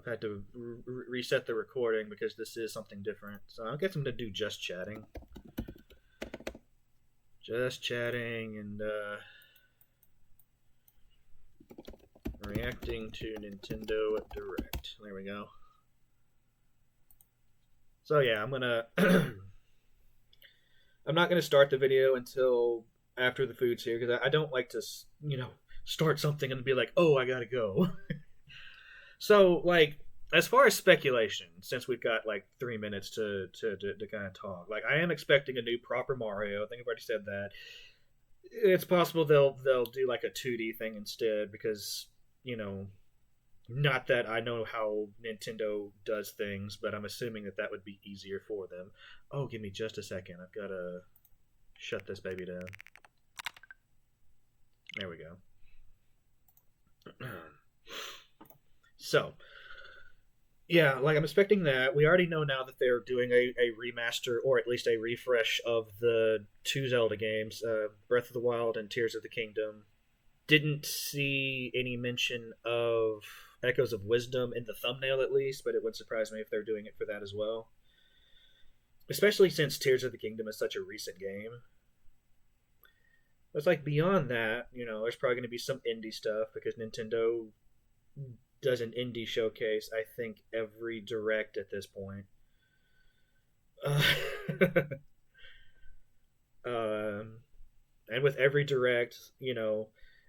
I've had to reset the recording because this is something different. So I guess I'm going to do just chatting. Just chatting and reacting to Nintendo Direct. There we go. So yeah, I'm gonna I'm not gonna start the video until after the food's here because I don't like to, start something and be like, oh, I gotta go. So like, as far as speculation, since we've got like 3 minutes to kind of talk, like I am expecting a new proper Mario. I think I've already said that. It's possible they'll do like a 2D thing instead because not that I know how Nintendo does things, but I'm assuming that would be easier for them. Oh, give me just a second. I've got to shut this baby down. There we go. So, yeah, like I'm expecting that. We already know now that they're doing a remaster or at least a refresh of the two Zelda games, Breath of the Wild and Tears of the Kingdom. Didn't see any mention of Echoes of Wisdom in the thumbnail at least, but it wouldn't surprise me if they're doing it for that as well. Especially since Tears of the Kingdom is such a recent game. But it's like beyond that, there's probably going to be some indie stuff because Nintendo does an indie showcase, I think, every Direct at this point. And with every Direct,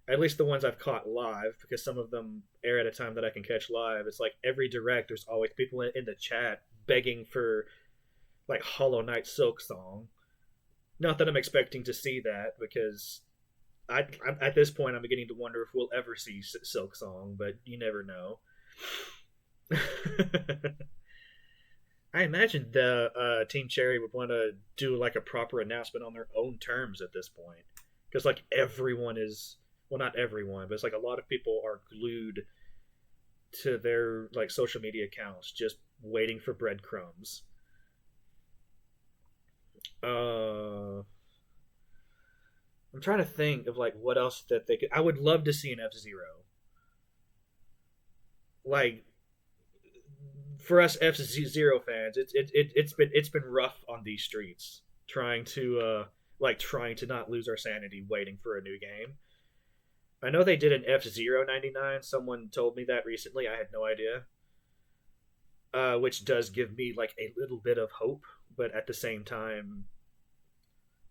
at least the ones I've caught live, because some of them air at a time that I can catch live, it's like every Direct, there's always people in the chat begging for, like, Hollow Knight Silk Song. Not that I'm expecting to see that, because I'm at this point, I'm beginning to wonder if we'll ever see Silk Song, but you never know. I imagine the Team Cherry would want to do like a proper announcement on their own terms at this point, because like everyone is, well, not everyone, but it's like a lot of people are glued to their like social media accounts, just waiting for breadcrumbs. I'm trying to think of like what else that they could. I would love to see an F-Zero. Like, for us F-Zero fans, it's been rough on these streets trying to not lose our sanity waiting for a new game. I know they did an F-Zero 99. Someone told me that recently. I had no idea. Which does give me like a little bit of hope, but at the same time,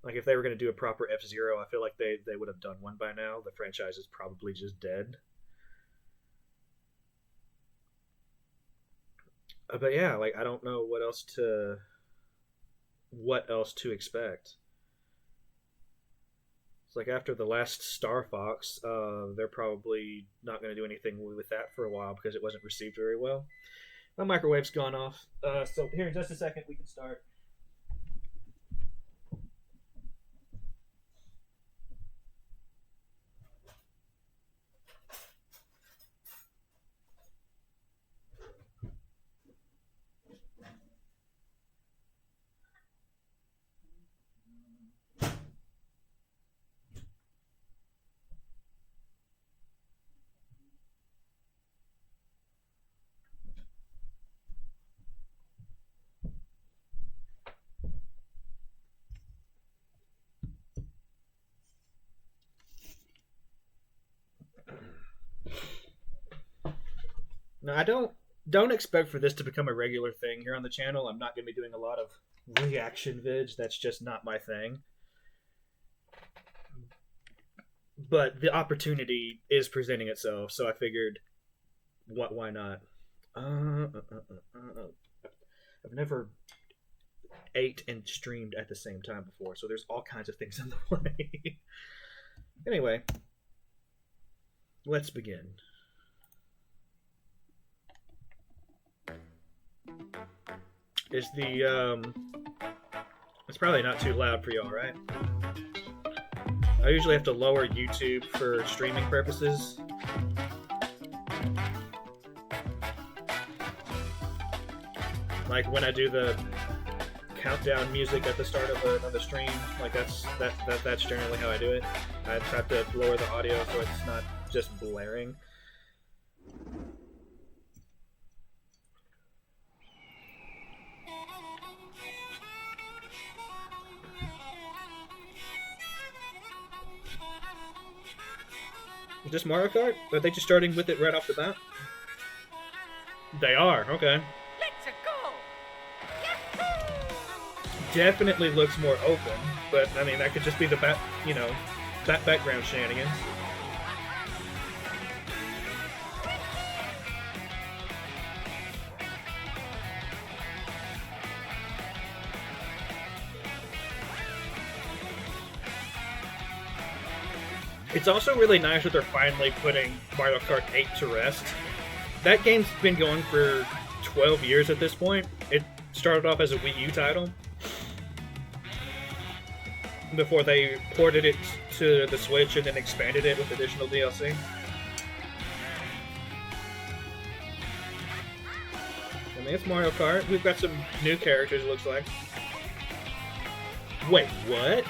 like if they were going to do a proper F-Zero, I feel like they would have done one by now. The franchise is probably just dead. But yeah, like I don't know what else to expect. It's like after the last Star Fox, they're probably not going to do anything with that for a while because it wasn't received very well. My microwave's gone off, so here in just a second we can start. No, I don't expect for this to become a regular thing here on the channel. I'm not going to be doing a lot of reaction vids. That's just not my thing. But the opportunity is presenting itself, so I figured, why not? I've never ate and streamed at the same time before, so there's all kinds of things in the way. Anyway, let's begin. Is the it's probably not too loud for y'all, right? I usually have to lower YouTube for streaming purposes. Like when I do the countdown music at the start of a stream, like that's generally how I do it. I have to lower the audio so it's not just blaring. Just Mario Kart? Are they just starting with it right off the bat? They are, okay. Let's go! Definitely looks more open, but I mean, that could just be the background shenanigans. It's also really nice that they're finally putting Mario Kart 8 to rest. That game's been going for 12 years at this point. It started off as a Wii U title before they ported it to the Switch and then expanded it with additional DLC. I mean, it's Mario Kart. We've got some new characters, it looks like. Wait, what?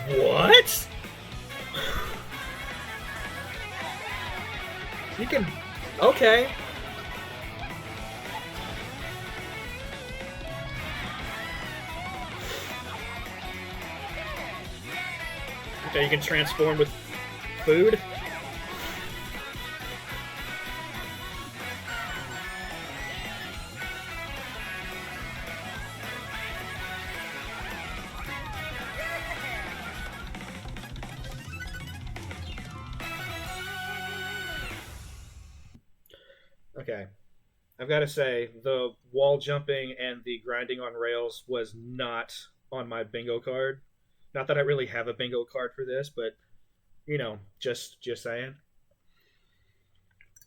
What? You can... Okay. Okay, you can transform with food. Okay. I've got to say, the wall jumping and the grinding on rails was not on my bingo card. Not that I really have a bingo card for this, but, you know, just saying.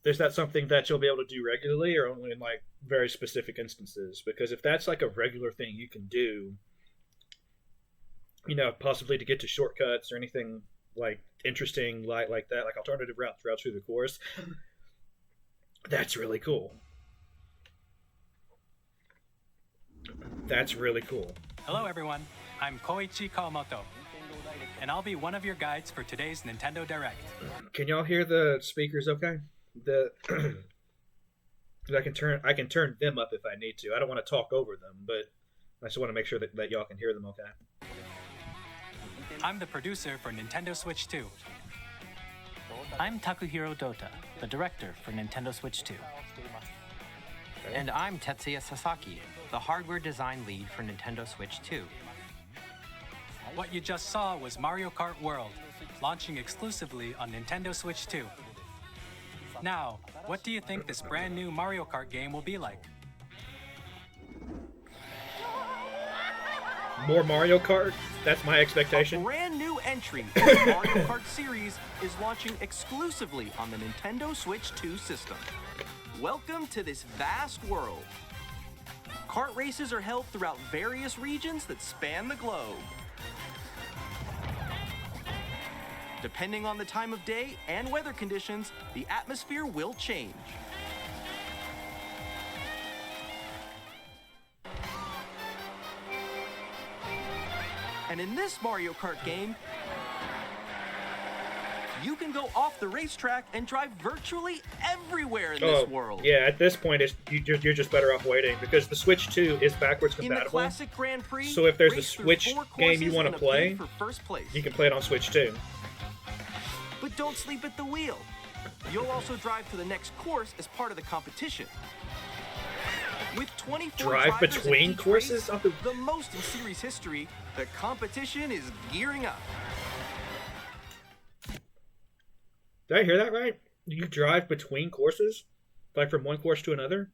Is that something that you'll be able to do regularly or only in, like, very specific instances? Because if that's, like, a regular thing you can do, you know, possibly to get to shortcuts or anything, like, interesting like that, like alternative routes through the course, that's really cool. That's really cool. Hello everyone, I'm Koichi Kawamoto, and I'll be one of your guides for today's Nintendo Direct. Can y'all hear the speakers okay? I can turn them up if I need to. I don't want to talk over them, but I just want to make sure that y'all can hear them okay. I'm the producer for Nintendo Switch 2. I'm Takuhiro Dota, the director for Nintendo Switch 2. And I'm Tetsuya Sasaki, the hardware design lead for Nintendo Switch 2. What you just saw was Mario Kart World, launching exclusively on Nintendo Switch 2. Now, what do you think this brand new Mario Kart game will be like? More Mario Kart? That's my expectation. A brand new entry for the Mario Kart series is launching exclusively on the Nintendo Switch 2 system. Welcome to this vast world. Kart races are held throughout various regions that span the globe. Depending on the time of day and weather conditions, the atmosphere will change. And in this Mario Kart game, you can go off the racetrack and drive virtually everywhere in this world. Yeah, at this point, you're just better off waiting because the Switch 2 is backwards compatible. In the classic Grand Prix, so if there's a Switch game you want to play, for first place. You can play it on Switch 2. But don't sleep at the wheel. You'll also drive to the next course as part of the competition. With 24 drive between courses? Race, the most in series history, the competition is gearing up. Did I hear that right? You drive between courses? Like from one course to another?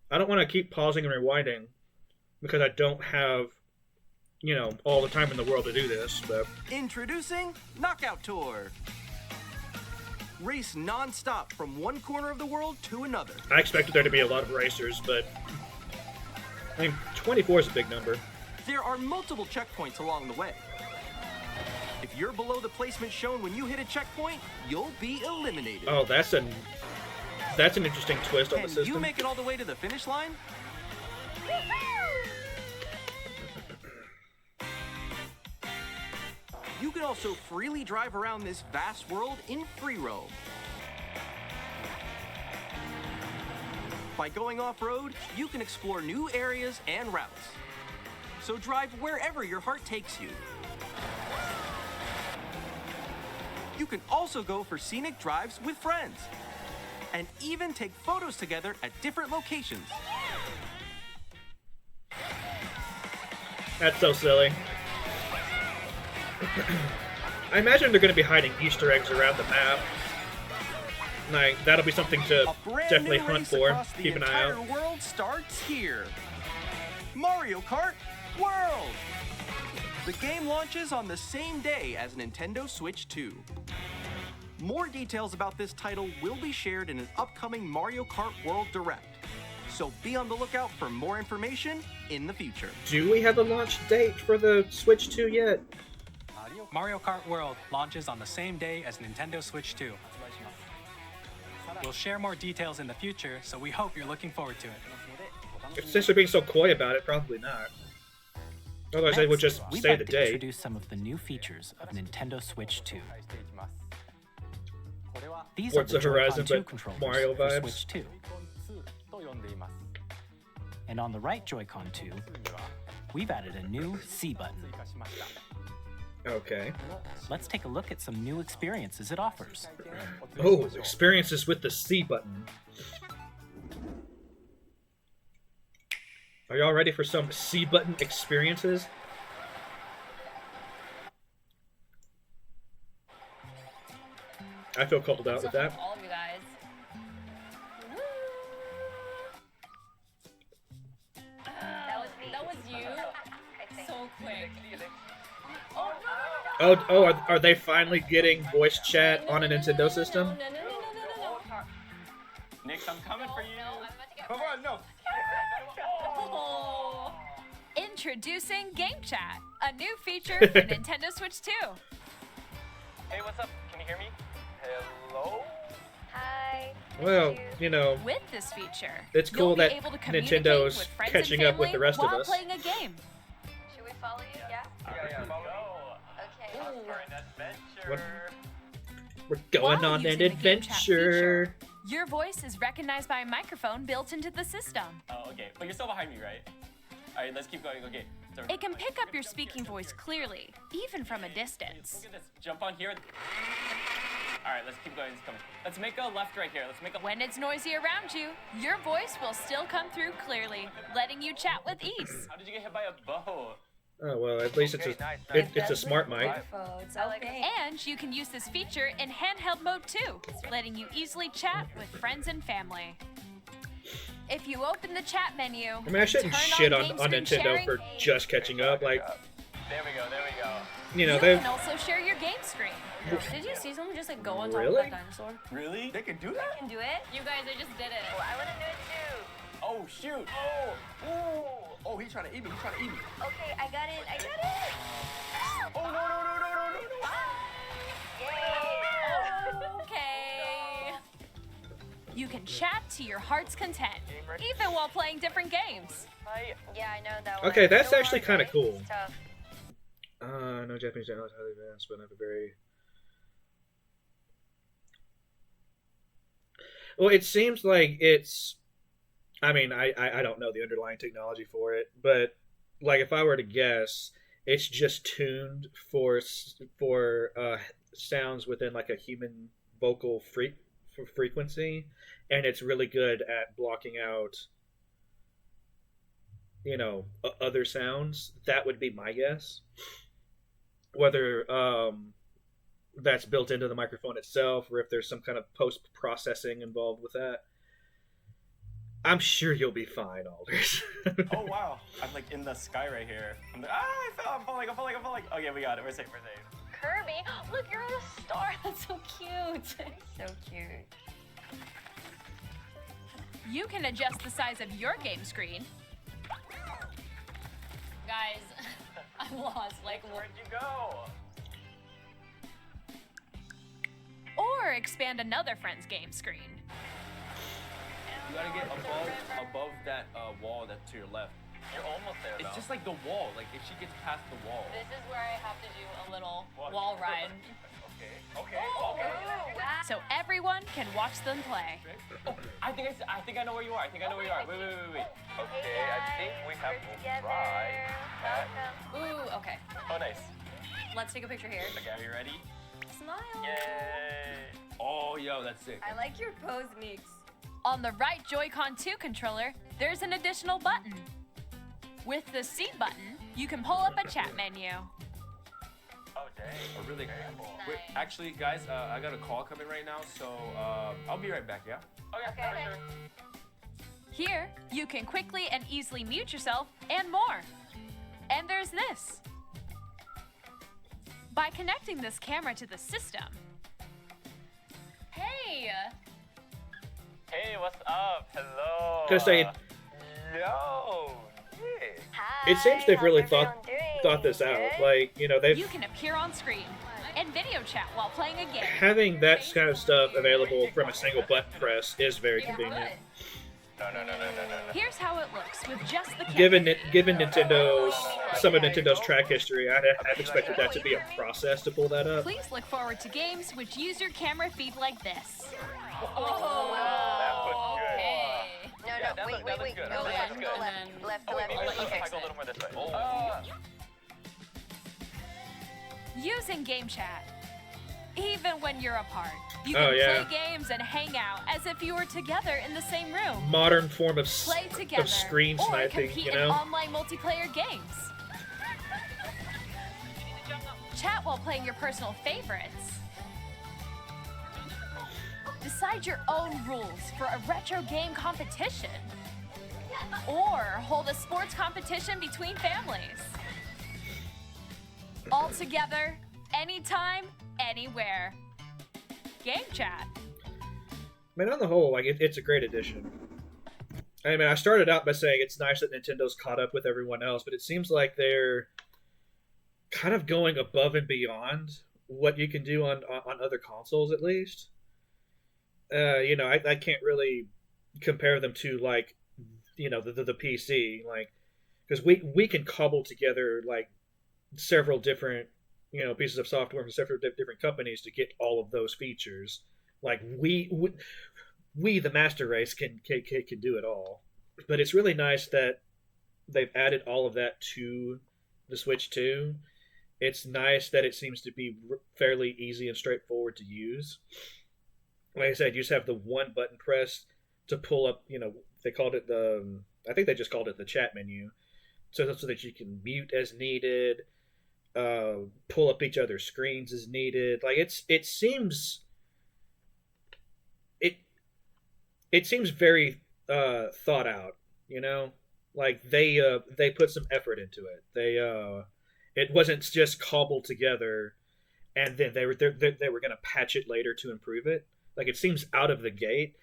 I don't want to keep pausing and rewinding because I don't have, you know, all the time in the world to do this, but... Introducing Knockout Tour. Race non-stop from one corner of the world to another. I expected there to be a lot of racers, but... I mean, 24 is a big number. There are multiple checkpoints along the way. If you're below the placement shown when you hit a checkpoint, you'll be eliminated. Oh, that's an interesting twist on the system. Can you make it all the way to the finish line? You can also freely drive around this vast world in free roam. By going off-road, you can explore new areas and routes. So drive wherever your heart takes you. You can also go for scenic drives with friends. And even take photos together at different locations. That's so silly. I imagine they're going to be hiding Easter eggs around the map. Like, that'll be something to A brand definitely new hunt race for. across the Keep an eye entire out. world starts here. Mario Kart World. The game launches on the same day as Nintendo Switch 2. More details about this title will be shared in an upcoming Mario Kart World Direct. So be on the lookout for more information in the future. Do we have a launch date for the Switch 2 yet? Mario Kart World launches on the same day as Nintendo Switch 2. We'll share more details in the future, so we hope you're looking forward to it. Since they're being so coy about it, probably not. Otherwise, they would just we'd say like the to date. introduce some of the new features of Nintendo Switch 2. These Forza are the Horizon, Joy-Con 2 but controllers Mario for vibes. Switch 2. And on the right Joy-Con 2, we've added a new C button. Okay. Let's take a look at some new experiences it offers. Oh, experiences with the C button. Are y'all ready for some C button experiences? I feel called out with that. All of you guys. That was you. So quick. Are they finally getting voice chat on a Nintendo system? No. Nix, I'm coming for you. No, I'm about to get Come on, no. Oh. Introducing Game Chat, a new feature for Nintendo Switch 2. Hey, what's up? Can you hear me? Hello? Hi. Well, you know, With this feature, it's cool you'll be that able to communicate Nintendo's with friends catching and up with family the rest of while us. playing a game. Should we follow you? Yeah. Yeah, follow me. Okay. For an adventure. What? We're going While on an using the Game Chat adventure. feature, your voice is recognized by a microphone built into the system. Oh, okay. But you're still behind me, right? Alright, let's keep going. Okay. So, It can pick up your speaking voice clearly, even from a distance. Look at this. Jump on here. Alright, let's keep going. Let's make a left right here. Let's make a. When it's noisy around you, your voice will still come through clearly, letting you chat with ease. How did you get hit by a bow? Oh well, at least it's a smart mic. Microphones. I like it. And you can use this feature in handheld mode too, letting you easily chat with friends and family. If you open the chat menu, I mean, I shouldn't turn shit on on game screen Nintendo sharing, for just catching up. Like, There we go. you know, you they've can also share your game screen. Did you see someone just like go on top Really? of that dinosaur? Really? They can do that? Can do it? You guys, I just did it. Oh, I want to do it too. Oh, shoot. Oh. Ooh. Oh, he's trying to eat me. Okay, I got it. Oh, no. Yay! Okay. You can chat to your heart's content, even while playing different games. Yeah, I know that one. Okay, that's So actually hard, kinda right? cool. It's tough. no Japanese channel is highly advanced, but not a very. Well, it seems like it's. I mean, I don't know the underlying technology for it, but like if I were to guess, it's just tuned for sounds within like a human vocal frequency, and it's really good at blocking out, you know, other sounds. That would be my guess. Whether that's built into the microphone itself, or if there's some kind of post-processing involved with that. I'm sure you'll be fine, Alders. Oh, wow. I'm like in the sky right here. I'm like, I fell. I'm falling. Okay, we got it. We're safe. Kirby, look, you're on a star. That's so cute. So cute. You can adjust the size of your game screen, Guys, I'm lost. Like, Where'd you go? or expand another friend's game screen. You gotta get above that wall that's to your left. You're almost there, It's just like the wall. Like if she gets past the wall. this is where I have to do a little What? wall ride. Okay. Wow. So everyone can watch them play. Oh, I think I know where you are. Wait. Okay, I think we have we're to together. try. Welcome. Ooh, okay. Oh, nice. Let's take a picture here. Okay, are you ready? Smile. Yay! Oh, yo, that's sick. I like your pose, Meeks. On the right Joy-Con 2 controller, there's an additional button. With the C button, you can pull up a chat menu. Oh, dang. Oh, really? Wait, actually, guys, I got a call coming right now, so I'll be right back, yeah? Okay, for sure. Here, you can quickly and easily mute yourself and more. And there's this. By connecting this camera to the system. Hey! Hey, what's up? Hello. Just saying, Yo. Hey. Hi. it seems they've how's really everyone thought this doing? out. Good? Like, you know, they've You can appear on screen and video chat while playing a game. having that kind of stuff available from a single button press is very convenient. No. Here's how it looks with just the camera. Given Nintendo's some of Nintendo's track history, I'd expected that to be a process to pull that up. Please look forward to games which use your camera feed like this. Oh, wow. Okay. No, Yeah, that wait, looks wait. good. Go That left, looks go good. left. Left, Oh, wait, left. maybe Let me if I fix go a it. little more this way. Using game chat. Even when you're apart, you Oh, can yeah. play games and hang out as if you were together in the same room. Modern form of Play together screen or sniping, compete you in know? online multiplayer games. Chat while playing your personal favorites. Decide your own rules for a retro game competition. Or hold a sports competition between families. All together, anytime, anywhere. Game chat. I mean, on the whole, like it's a great addition. I mean, I started out by saying it's nice that Nintendo's caught up with everyone else, but it seems like they're kind of going above and beyond what you can do on other consoles, at least. You know, I can't really compare them to, like, you know, the PC, like, because we can cobble together like several different, you know, pieces of software from several different companies to get all of those features. Like we the master race can do it all. But it's really nice that they've added all of that to the Switch 2. It's nice that it seems to be fairly easy and straightforward to use. Like I said, you just have the one button press to pull up, you know, they called it I think they just called it the chat menu. So that you can mute as needed, pull up each other's screens as needed. Like it seems very thought out, you know? Like they put some effort into it. It wasn't just cobbled together and then they were going to patch it later to improve it. Like, it seems out of the gate.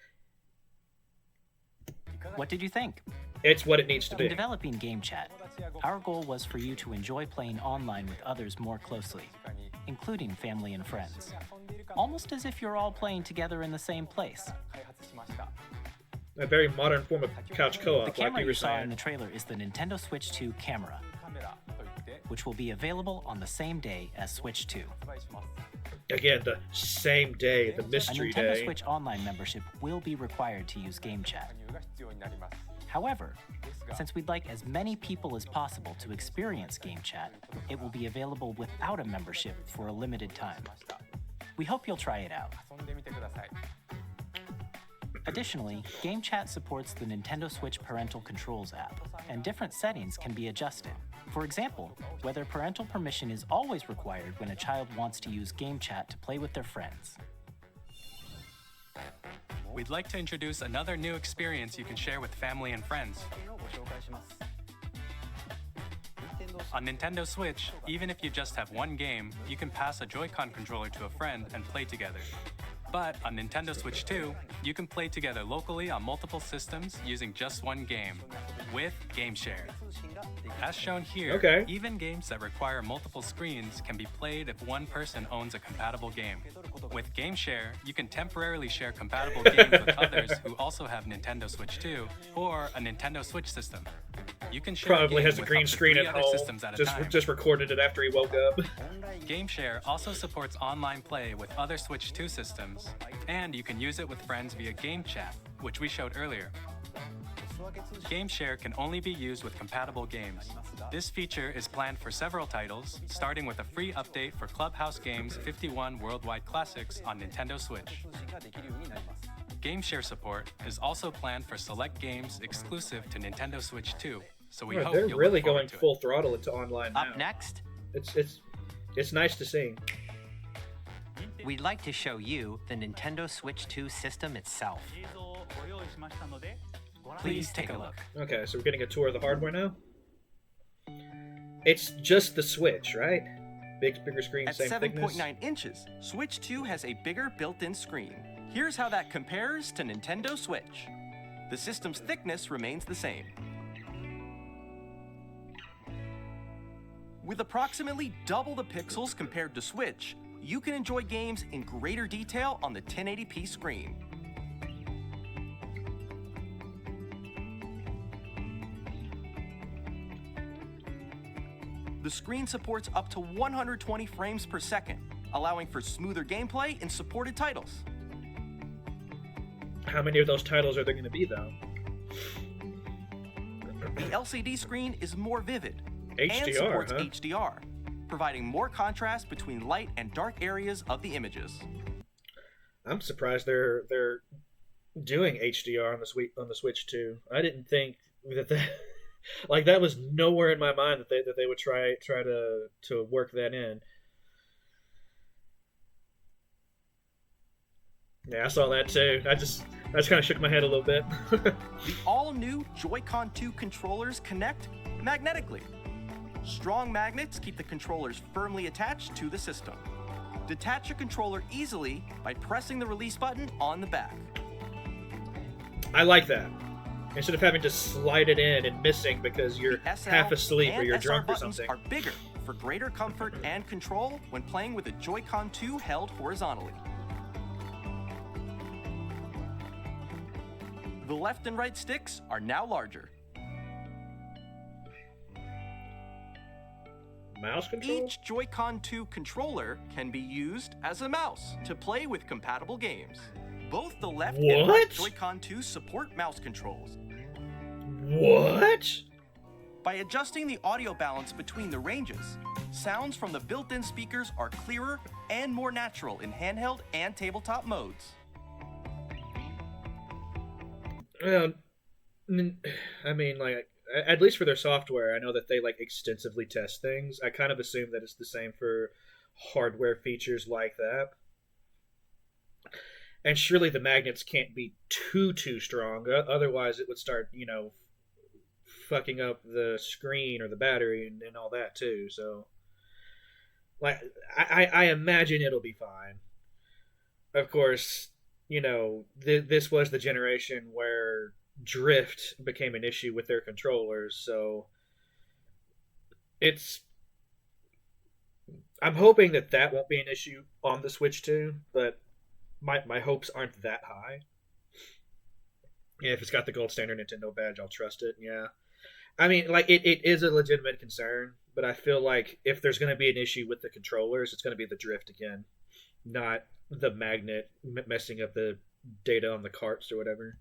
What did you think? It's what it needs to In be. developing Game Chat, our goal was for you to enjoy playing online with others more closely, including family and friends. Almost as if you're all playing together in the same place. A very modern form of couch The co-op, like camera you you were saw in saying. the trailer is the Nintendo Switch 2 camera, which will be available on the same day as Switch 2. Again, the same day, the A mystery Nintendo day. Switch Online membership will be required to use Game Chat. However, since we'd like as many people as possible to experience Game Chat, it will be available without a membership for a limited time. We hope you'll try it out. Additionally, Game Chat supports the Nintendo Switch Parental Controls app, and different settings can be adjusted. For example, whether parental permission is always required when a child wants to use Game Chat to play with their friends. We'd like to introduce another new experience you can share with family and friends. On Nintendo Switch, even if you just have one game, you can pass a Joy-Con controller to a friend and play together. But on Nintendo Switch 2, you can play together locally on multiple systems using just one game, with Game Share. As shown here, Okay. even games that require multiple screens can be played if one person owns a compatible game. With Game Share, you can temporarily share compatible games with others who also have Nintendo Switch 2 or a Nintendo Switch system. You can share Probably game has a with green up to screen 3 at other home. systems at a time. Just recorded it after he woke up. Game Share also supports online play with other Switch 2 systems, and you can use it with friends via Game Chat, which we showed earlier. Game Share can only be used with compatible games. This feature is planned for several titles, starting with a free update for Clubhouse Games 51 Worldwide Classics on Nintendo Switch. Game Share support is also planned for select games exclusive to Nintendo Switch 2, so we hope they're you'll really look forward going to it. full throttle into online now. Up next, It's nice to see. we'd like to show you the Nintendo Switch 2 system itself. Please take a look. Okay, so we're getting a tour of the hardware now. It's just the Switch, right? Bigger screen, At same thickness. 7.9 inches, Switch 2 has a bigger built-in screen. Here's how that compares to Nintendo Switch. The system's thickness remains the same. With approximately double the pixels compared to Switch, you can enjoy games in greater detail on the 1080p screen. The screen supports up to 120 frames per second, allowing for smoother gameplay in supported titles. How many of those titles are there going to be, though? The LCD screen is more vivid HDR, and supports huh? HDR, providing more contrast between light and dark areas of the images. I'm surprised they're doing HDR on the Switch too. I didn't think that like that was nowhere in my mind that they would try to work that in. Yeah, I saw that too. I just kind of shook my head a little bit. The all-new Joy-Con 2 controllers connect magnetically. Strong magnets keep the controllers firmly attached to the system. Detach a controller easily by pressing the release button on the back. I like that. Instead of having to slide it in and missing because you're SL half asleep or and you're SR drunk or buttons something. are bigger for greater comfort and control when playing with a Joy-Con 2 held horizontally. The left and right sticks are now larger. Mouse control? Each Joy-Con 2 controller can be used as a mouse to play with compatible games. Both the left and right What? Joy-Con 2 support mouse controls. What? By adjusting the audio balance between the ranges, sounds from the built-in speakers are clearer and more natural in handheld and tabletop modes. I mean, like, at least for their software, I know that they like extensively test things. I kind of assume that it's the same for hardware features like that. And surely the magnets can't be too strong, otherwise it would start, fucking up the screen or the battery and all that too. So, like, I imagine it'll be fine. Of course, this was the generation where drift became an issue with their controllers, so I'm hoping that won't be an issue on the Switch too, but my hopes aren't that high. Yeah, if it's got the gold standard Nintendo badge, I'll trust it. Yeah, I mean, like, it is a legitimate concern, but I feel like if there's going to be an issue with the controllers, it's going to be the drift again, not the magnet messing up the data on the carts or whatever.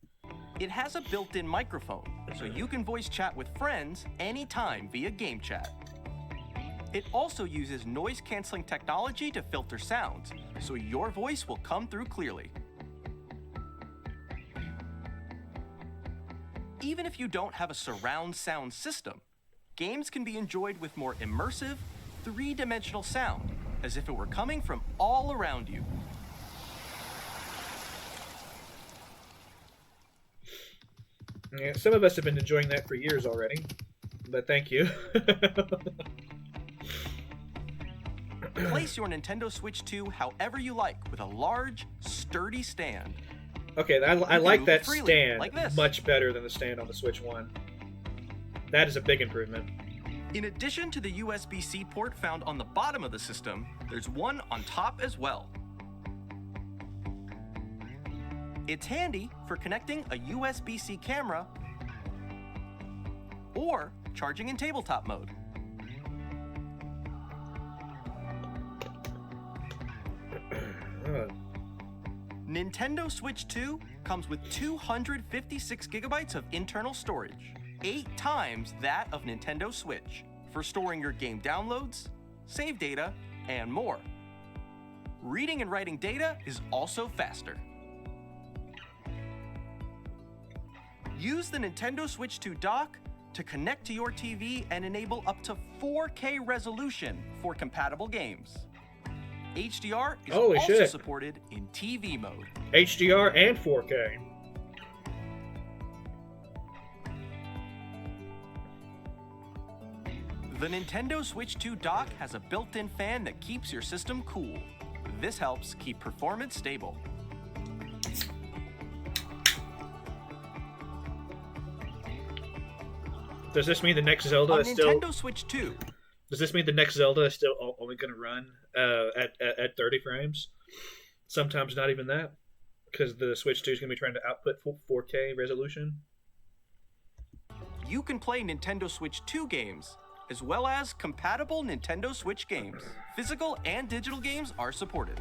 It has a built-in microphone, so you can voice chat with friends anytime via game chat. It also uses noise-canceling technology to filter sounds, so your voice will come through clearly. Even if you don't have a surround sound system, games can be enjoyed with more immersive, three-dimensional sound, as if it were coming from all around you. Yeah, some of us have been enjoying that for years already, but thank you. Place your Nintendo Switch 2 however you like with a large, sturdy stand. Okay, I like move that freely, stand like this. much better than the stand on the Switch 1. That is a big improvement. In addition to the USB-C port found on the bottom of the system, there's one on top as well. It's handy for connecting a USB-C camera or charging in tabletop mode. Nintendo Switch 2 comes with 256 gigabytes of internal storage, 8 times that of Nintendo Switch, for storing your game downloads, save data, and more. Reading and writing data is also faster. Use the Nintendo Switch 2 dock to connect to your TV and enable up to 4K resolution for compatible games. HDR is Holy also shit. supported in TV mode. HDR and 4K. The Nintendo Switch 2 dock has a built-in fan that keeps your system cool. This helps keep performance stable. Does this mean the next Zelda On is still? Nintendo Switch 2, Does this mean the next Zelda is still only going to run at 30 frames? Sometimes not even that, because the Switch 2 is going to be trying to output 4K resolution. you can play Nintendo Switch 2 games, as well as compatible Nintendo Switch games. Physical and digital games are supported.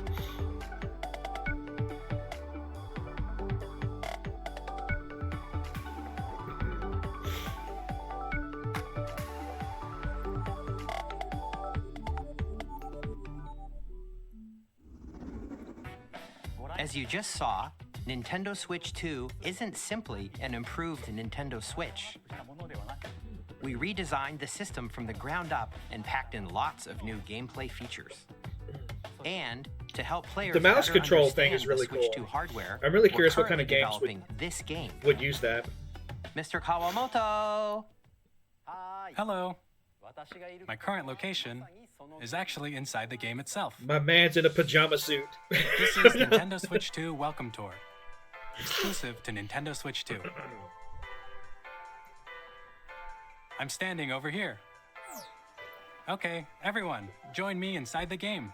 As you just saw, Nintendo Switch 2 isn't simply an improved Nintendo Switch. We redesigned the system from the ground up and packed in lots of new gameplay features. And to help players The mouse better control thing understand is really the Switch cool. 2 hardware, I'm really we're curious what kind of currently games would- developing this game. Would use that. Mr. Kawamoto! Hello. My current location is actually inside the game itself. My man's in a pajama suit. This is Nintendo Switch 2 Welcome Tour, exclusive to Nintendo Switch 2. I'm standing over here. Okay, everyone, join me inside the game.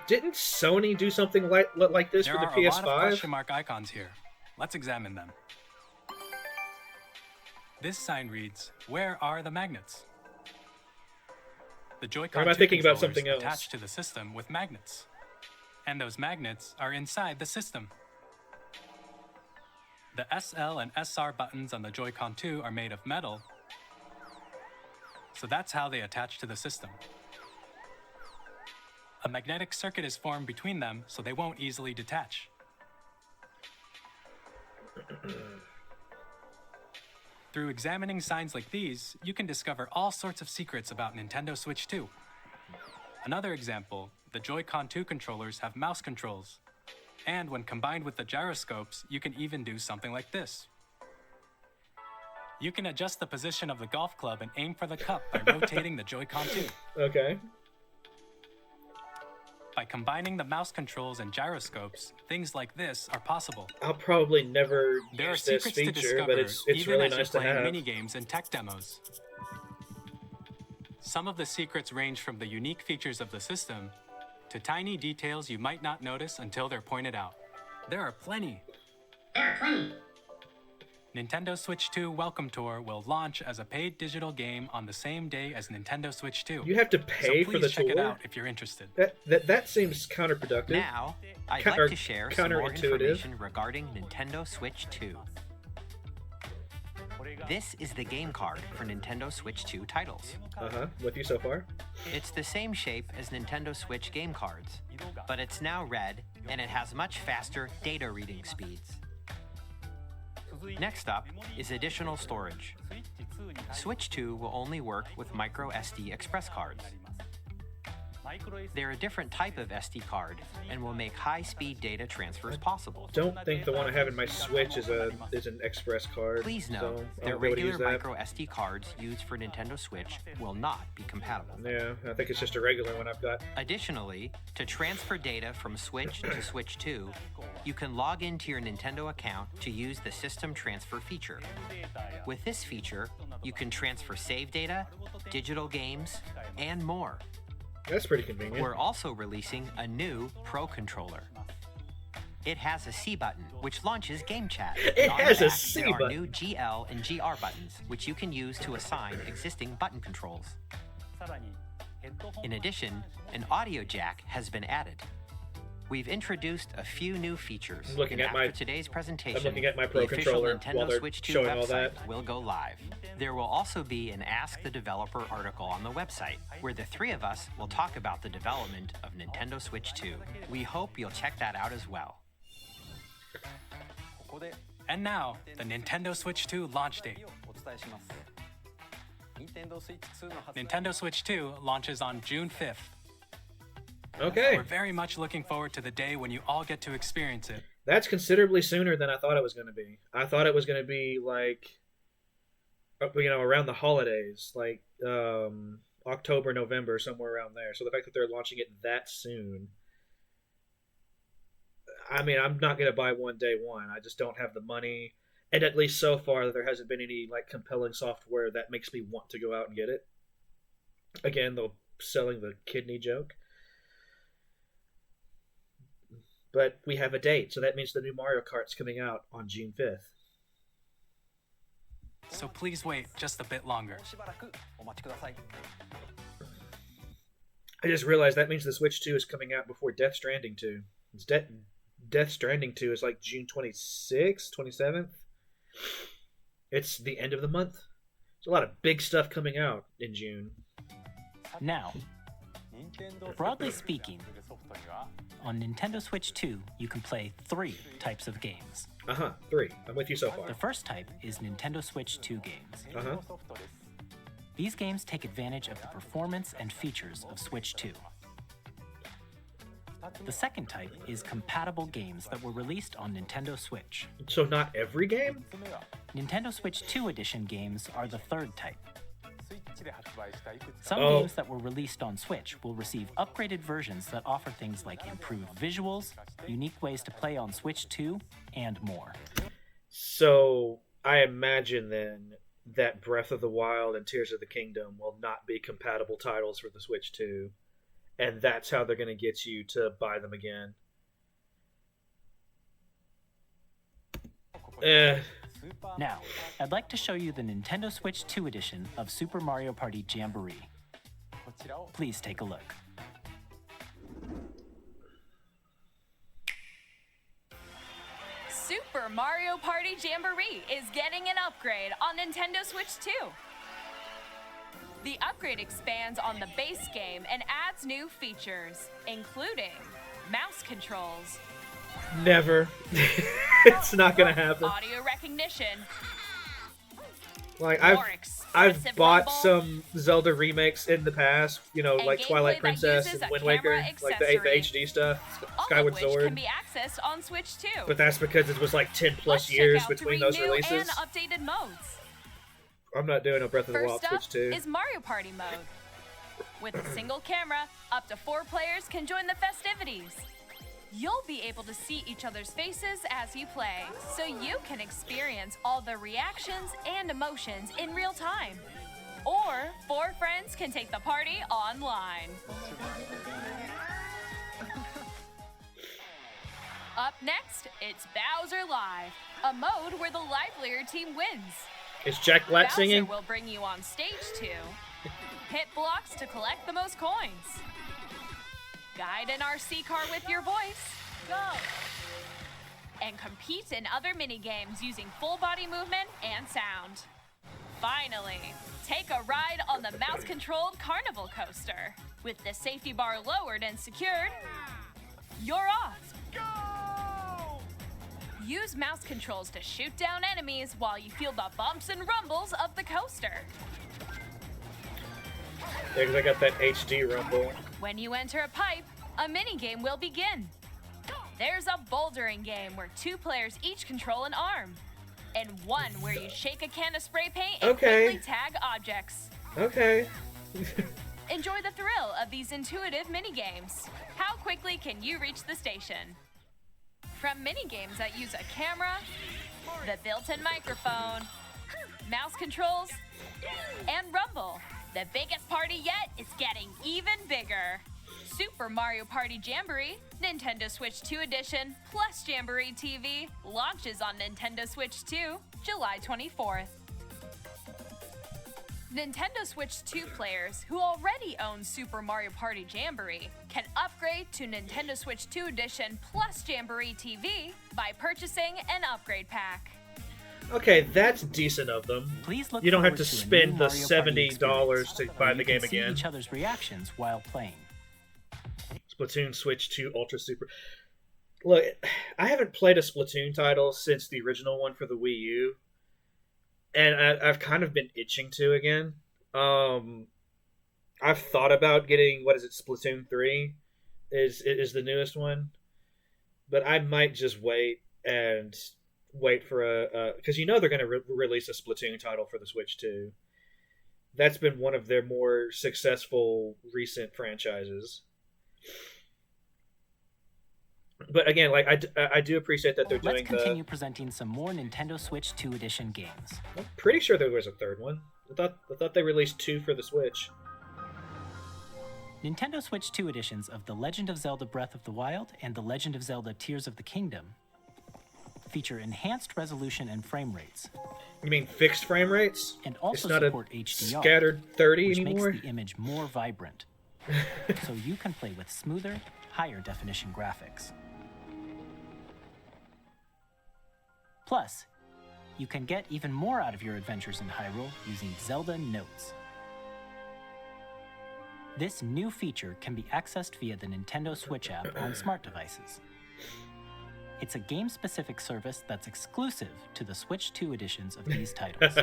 Didn't Sony do something like this There for the are a lot of PS5? question mark icons here. Let's examine them. This sign reads, "Where are the magnets?" The Joy-Con Or am I 2 thinking about controllers something else? attached to the system with magnets. And those magnets are inside the system. The SL and SR buttons on the Joy-Con 2 are made of metal, so that's how they attach to the system. A magnetic circuit is formed between them, so they won't easily detach. Through examining signs like these, you can discover all sorts of secrets about Nintendo Switch 2. Another example, the Joy-Con 2 controllers have mouse controls. And when combined with the gyroscopes, you can even do something like this. You can adjust the position of the golf club and aim for the cup by rotating the Joy-Con 2. Okay. By combining the mouse controls and gyroscopes, things like this are possible. I'll probably never There are use this secrets to feature, discover, but it's even really as nice you're to playing have. mini games and tech demos. Some of the secrets range from the unique features of the system to tiny details you might not notice until they're pointed out. There are plenty. Nintendo Switch 2 Welcome Tour will launch as a paid digital game on the same day as Nintendo Switch 2. You have to pay so for the please check it tour? out if you're interested. That seems counterproductive. Now, I'd Or like to share some more counterintuitive. information regarding Nintendo Switch 2. This is the game card for Nintendo Switch 2 titles. With you so far? It's the same shape as Nintendo Switch game cards, but it's now red and it has much faster data reading speeds. Next up is additional storage. Switch 2 will only work with micro SD express cards. They're a different type of SD card and will make high-speed data transfers possible. Don't think the one I have in my Switch is an express card. Please note so I that won't be able to regular use that. micro SD cards used for Nintendo Switch will not be compatible. Yeah, I think it's just a regular one I've got. Additionally, to transfer data from Switch to Switch 2, you can log into your Nintendo account to use the System Transfer feature. With this feature, you can transfer save data, digital games, and more. That's pretty convenient. We're also releasing a new Pro Controller. It has a C button, which launches Game Chat. It On the has a back, C there are button. new GL and GR buttons, which you can use to assign existing button 'In addition, an audio jack has been added. We've introduced a few new features. I'm looking and at after my- today's presentation, I'm looking at my Pro the official controller Nintendo while they're Switch 2 showing all website that. will go live. There will also be an Ask the Developer article on the website, where the three of us will talk about the development of Nintendo Switch 2. We hope you'll check that out as well. And now, the Nintendo Switch 2 launch date. Nintendo Switch 2 launches on June 5th. Okay. We're very much looking forward to the day when you all get to experience it. That's considerably sooner than I thought it was going to be. I thought it was going to be like, around the holidays, like October, November, somewhere around there. So the fact that they're launching it that soon, I mean, I'm not going to buy one day one. I just don't have the money. And at least so far, there hasn't been any like compelling software that makes me want to go out and get it. Again, they're selling the kidney joke. But we have a date, so that means the new Mario Kart's coming out on June 5th. So please wait just a bit longer. I just realized that means the Switch 2 is coming out before Death Stranding 2. It's Death Stranding 2 is like June 26th, 27th. It's the end of the month. There's a lot of big stuff coming out in June. Now, broadly speaking, on Nintendo Switch 2, you can play 3 types of games. 3. I'm with you so far. The first type is Nintendo Switch 2 games. These games take advantage of the performance and features of Switch 2. The second type is compatible games that were released on Nintendo Switch. So not every game? Nintendo Switch 2 Edition games are the third type. Some Oh. games that were released on Switch will receive upgraded versions that offer things like improved visuals, unique ways to play on Switch 2, and more. So I imagine then that Breath of the Wild and Tears of the Kingdom will not be compatible titles for the Switch 2. And that's how they're going to get you to buy them again. Now, I'd like to show you the Nintendo Switch 2 edition of Super Mario Party Jamboree. Please take a look. Super Mario Party Jamboree is getting an upgrade on Nintendo Switch 2. The upgrade expands on the base game and adds new features, including mouse controls, Never. It's not going to happen. audio recognition, Like more I've expressive bought rumble, some Zelda remakes in the past, and like Twilight gameplay that Princess uses and a Wind Waker, camera like the accessory, HD stuff, all Skyward of which Sword. can be accessed on Switch 2. But that's because it was like 10 plus Let's years check out between 3 those new releases. and updated modes. I'm not doing a Breath of the Wild First up Switch 2. is Mario Party mode. With a single camera, up to 4 players can join the festivities. You'll be able to see each other's faces as you play, so you can experience all the reactions and emotions in real time. Or 4 friends can take the party online. Up next, it's Bowser Live, a mode where the livelier team wins. Is Jack Black Bowser singing? will bring you on stage to hit blocks to collect the most coins, guide an RC car with your voice, go, and compete in other mini-games using full body movement and sound. Finally, take a ride on the mouse-controlled carnival coaster. With the safety bar lowered and secured, you're off. Go! Use mouse controls to shoot down enemies while you feel the bumps and rumbles of the coaster. Yeah, 'cause I got that HD rumble. When you enter a pipe, a mini-game will begin. There's a bouldering game where 2 players each control an arm, and one where you shake a can of spray paint and Okay. quickly tag objects. Okay. Enjoy the thrill of these intuitive mini-games. How quickly can you reach the station? From mini-games that use a camera, the built-in microphone, mouse controls, and rumble, the biggest party yet is getting even bigger. Super Mario Party Jamboree, Nintendo Switch 2 Edition, plus Jamboree TV, launches on Nintendo Switch 2, July 24th. Nintendo Switch 2 players who already own Super Mario Party Jamboree can upgrade to Nintendo Switch 2 Edition plus Jamboree TV by purchasing an upgrade pack. Okay, that's decent of them. Please look You don't have forward to a spend new the Mario Party $70 to experience, buy where the you game can see again. each other's reactions while playing. Splatoon Switch 2 Ultra Super. Look, I haven't played a Splatoon title since the original one for the Wii U, and I've kind of been itching to again. I've thought about getting, what is it, Splatoon 3 is the newest one, but I might just wait for because you know they're going to release a Splatoon title for the Switch 2. That's been one of their more successful recent franchises. But again, like I do appreciate that they're doing. Let's continue presenting some more Nintendo Switch 2 Edition games. I'm pretty sure there was a third one. I thought they released 2 for the Switch. Nintendo Switch 2 editions of The Legend of Zelda Breath of the Wild and The Legend of Zelda Tears of the Kingdom feature enhanced resolution and frame rates. You mean fixed frame rates? And also it's not support a HDR, scattered 30 which anymore? makes the image more vibrant. So you can play with smoother, higher definition graphics. Plus, you can get even more out of your adventures in Hyrule using Zelda Notes. This new feature can be accessed via the Nintendo Switch app on smart devices. It's a game-specific service that's exclusive to the Switch 2 editions of these titles.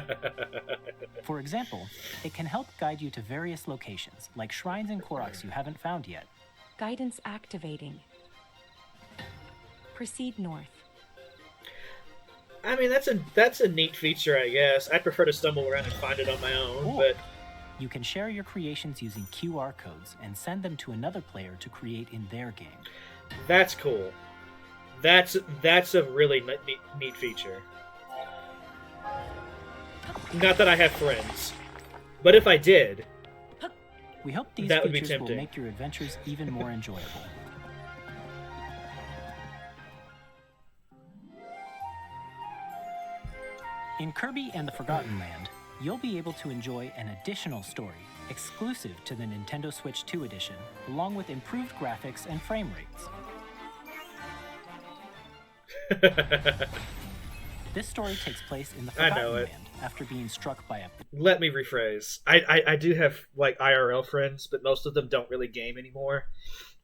For example, it can help guide you to various locations, like shrines and Koroks you haven't found yet. Guidance activating. Proceed north. I mean, that's a neat feature, I guess. I prefer to stumble around and find it on my own, Cool. but You can share your creations using QR codes and send them to another player to create in their game. that's cool. That's a really neat feature. Not that I have friends, but if I did, We hope these That would be features will tempting. make your adventures even more enjoyable. In Kirby and the Forgotten Land, you'll be able to enjoy an additional story exclusive to the Nintendo Switch 2 edition, along with improved graphics and frame rates. This story takes place in the I know Forgotten it. Land after being struck by a... let me rephrase. I do have like IRL friends, but most of them don't really game anymore,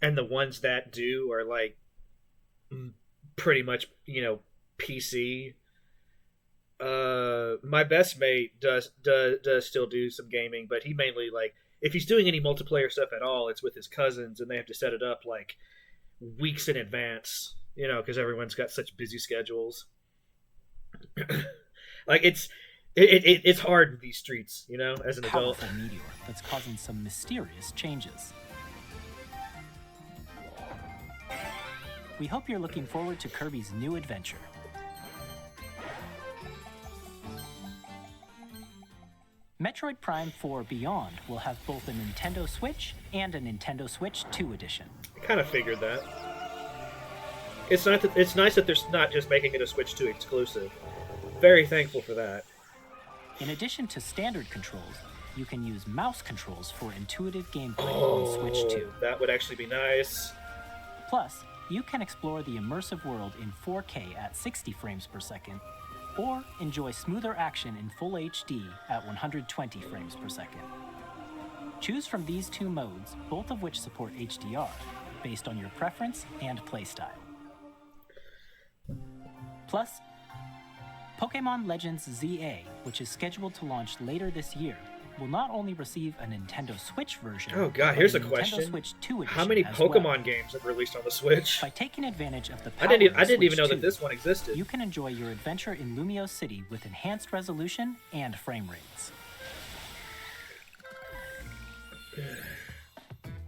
and the ones that do are like pretty much PC. My best mate does still do some gaming, but he mainly like if he's doing any multiplayer stuff at all, it's with his cousins, and they have to set it up like weeks in advance, because everyone's got such busy schedules. Like it's hard in these streets, as an adult. powerful meteor that's causing some mysterious changes. We hope you're looking forward to Kirby's new adventure. Metroid Prime 4 Beyond will have both a Nintendo Switch and a Nintendo Switch 2 edition. I kind of figured that. It's nice that they're not just making it a Switch 2 exclusive. Very thankful for that. In addition to standard controls, you can use mouse controls for intuitive gameplay Oh, on Switch 2. that would actually be nice. Plus, you can explore the immersive world in 4K at 60 frames per second, or enjoy smoother action in full HD at 120 frames per second. Choose from these two modes, both of which support HDR, based on your preference and playstyle. Plus, Pokémon Legends ZA, which is scheduled to launch later this year, will not only receive a Nintendo Switch version, Oh god, but here's a Nintendo question. Switch 2 edition How many as Pokemon well. games have released on the Switch? By taking advantage of the I power didn't of even Switch know 2, that this one existed. you can enjoy your adventure in Lumio City with enhanced resolution and frame rates.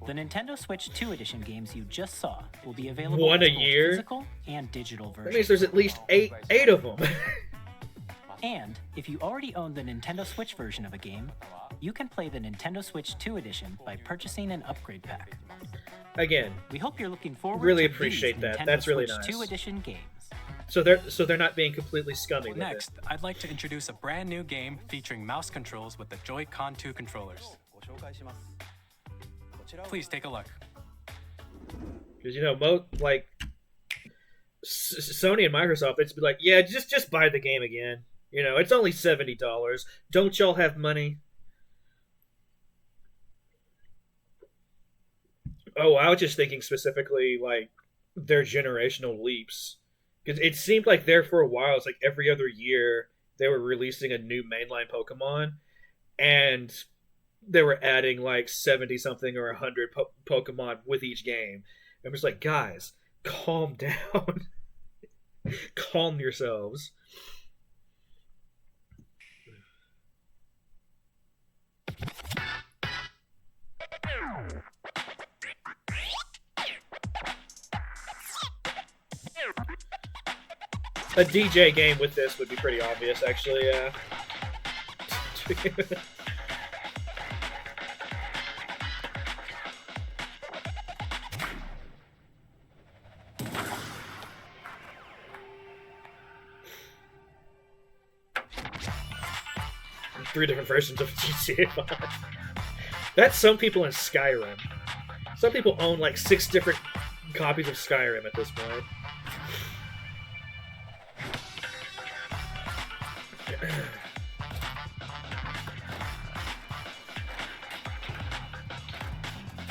The Nintendo Switch 2 edition games you just saw will be available One as a both year? physical and digital versions. That means there's at least eight of them. And if you already own the Nintendo Switch version of a game, you can play the Nintendo Switch 2 edition by purchasing an upgrade pack. Again, We hope you're looking forward Really to appreciate these that. Nintendo That's really Switch nice. 2 edition games. So they're not being completely scummy with Next, it. I'd like to introduce a brand new game featuring mouse controls with the Joy-Con 2 controllers. Please take a look. Because Sony and Microsoft, they'd just be like, yeah, just buy the game again. It's only $70. Don't y'all have money? Oh, I was just thinking specifically like their generational leaps. Because it seemed like there for a while, it's like every other year they were releasing a new mainline Pokemon, and they were adding like 70 something or 100 Pokemon with each game. I'm just like, guys, calm down. Calm yourselves. A DJ game with this would be pretty obvious, actually, yeah. 3 different versions of GTA 5. That's some people in Skyrim. Some people own like 6 different copies of Skyrim at this point.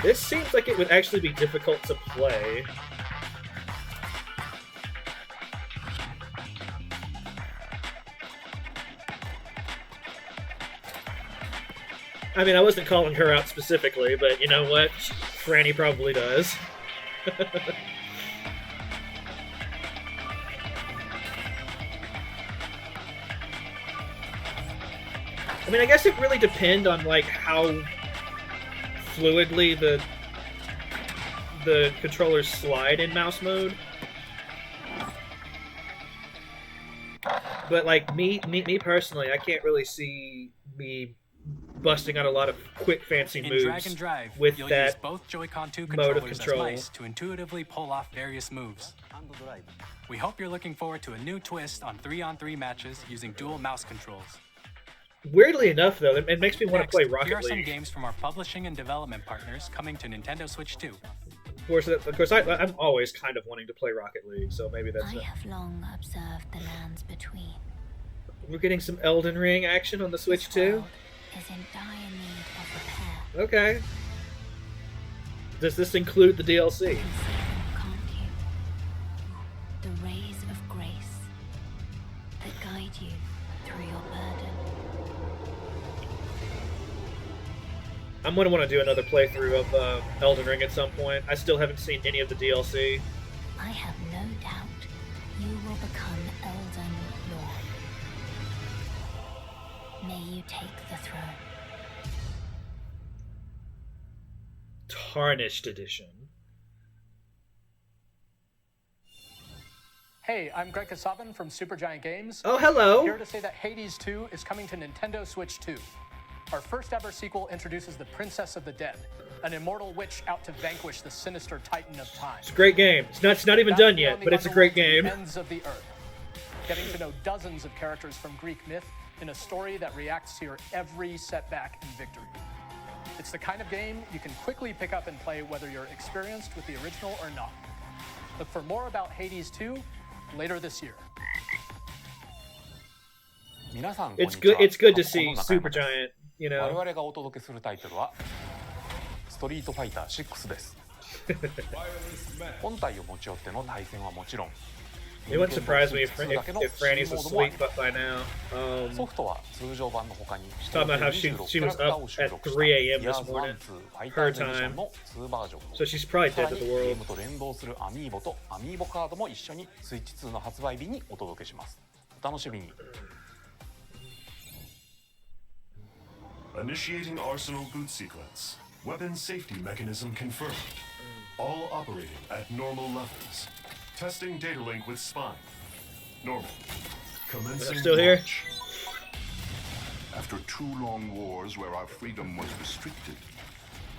This seems like it would actually be difficult to play. I mean, I wasn't calling her out specifically, but you know what? Franny probably does. I mean, I guess it really depends on like how fluidly the controllers slide in mouse mode. But like me personally, I can't really see me busting out a lot of quick, fancy moves in Drag and Drive, with you'll that use both Joy-Con 2 mode of controllers as control. mice to intuitively pull off various moves. We hope you're looking forward to a new twist on 3-on-3 matches using dual mouse controls. Weirdly enough, though, it makes me want to play Rocket here are League. some games from our publishing and development partners coming to Nintendo Switch 2. Of course, I'm always kind of wanting to play Rocket League, so maybe that's I it. have long observed the lands between. We're getting some Elden Ring action on the Switch too. Is in dire need of repair. Okay. Does this include the DLC? Can't you? The rays of grace that guide you through your burden. I'm gonna want to do another playthrough of Elden Ring at some point. I still haven't seen any of the DLC. I have no doubt you will become Elden Lord. May you take the throne. Tarnished Edition. Hey, I'm Greg Kasavin from Supergiant Games. Oh, hello. Here to say that Hades 2 is coming to Nintendo Switch 2. Our first ever sequel introduces the Princess of the Dead, an immortal witch out to vanquish the sinister Titan of Time. It's a great game. It's not even done yet, but it's a great game. Ends of the earth, getting to know dozens of characters from Greek myth in a story that reacts to your every setback and victory. It's the kind of game you can quickly pick up and play whether you're experienced with the original or not. Look for more about Hades 2 later this year. It's good to see Supergiant, you know. 我々がお届けするタイトルはストリートファイター6です。本体を持ち寄っての対戦はもちろん、 It wouldn't surprise me if Franny's asleep by now. ソフトは通常版の他に She's talking about how she was up at 3 a.m. this morning, her time. So she's probably dead to the ゲー world. ムと連動するアミーボとアミーボカードも一緒にスイッチ2の発売日にお届けします。お楽しみに。 Initiating Arsenal boot sequence. Weapon safety mechanism confirmed. All operating at normal levels. Testing data link with spine. Normal. Commencing Still here? launch. After 2 long wars where our freedom was restricted,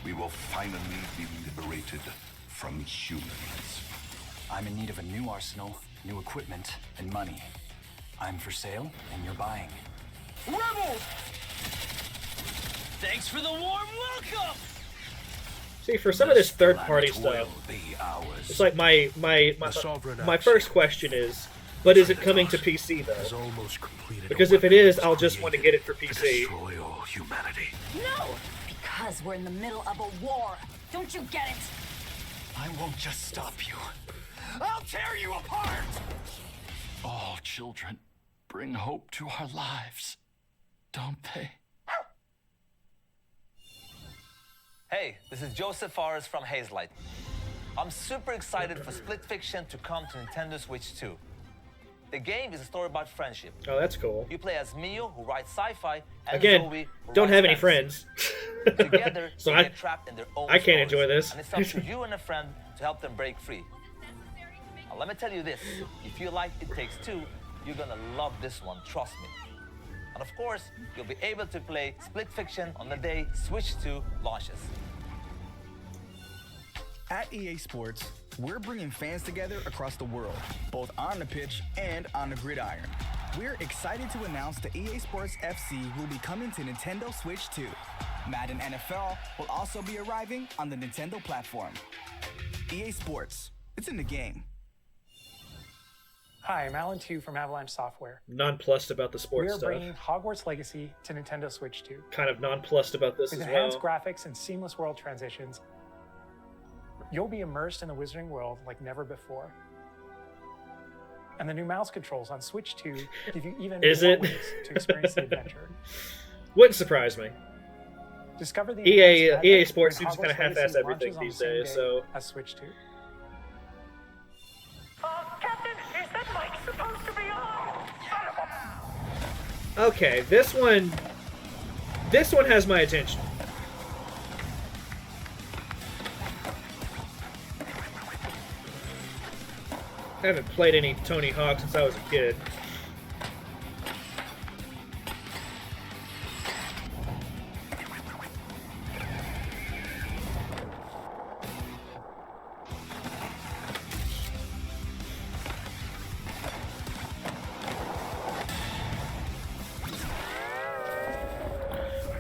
we will finally be liberated from humans. I'm in need of a new arsenal new equipment, and money. I'm for sale, and you're buying. Rebels! Thanks for the warm welcome! See, for some of this third-party stuff, it's like my first question is, but is it coming to PC though? Because if it is, I'll just want to get it for PC. Humanity. No! Because we're in the middle of a war. Don't you get it? I won't just stop you. I'll tear you apart! All children bring hope to our lives, don't they? Hey, this is Joseph Forrest from Hazelight. I'm super excited for Split Fiction to come to Nintendo Switch 2. The game is a story about friendship. Oh, that's cool. You play as Mio, who writes sci-fi, and Again, Zoe, who don't writes have any fantasy. friends. Together, So they I get trapped in their own I can't stories, enjoy this. and it's up to you and a friend to help them break free. Now, let me tell you this. If you like It Takes Two, you're gonna love this one, trust me. And of course, you'll be able to play Split Fiction on the day Switch 2 launches. At EA Sports, we're bringing fans together across the world, both on the pitch and on the gridiron. We're excited to announce that EA Sports FC will be coming to Nintendo Switch 2. Madden NFL will also be arriving on the Nintendo platform. EA Sports, it's in the game. Hi, I'm Alan Tu from Avalanche Software. Nonplussed about the sports We are stuff. bringing Hogwarts Legacy to Nintendo Switch 2. Kind of nonplussed about this With as enhanced well. graphics and seamless world transitions, you'll be immersed in the Wizarding world like never before. And the new mouse controls on Switch 2 give you even Is more it? ways to experience the adventure. Wouldn't surprise me. Discover the EA enhanced EA magic Sports when seems to kind of Hogwarts half-ass Legacy everything launches on these the same days. day So as Switch 2. Captain, is that mic supposed to be on? okay, this one has my attention. I haven't played any Tony Hawk since I was a kid.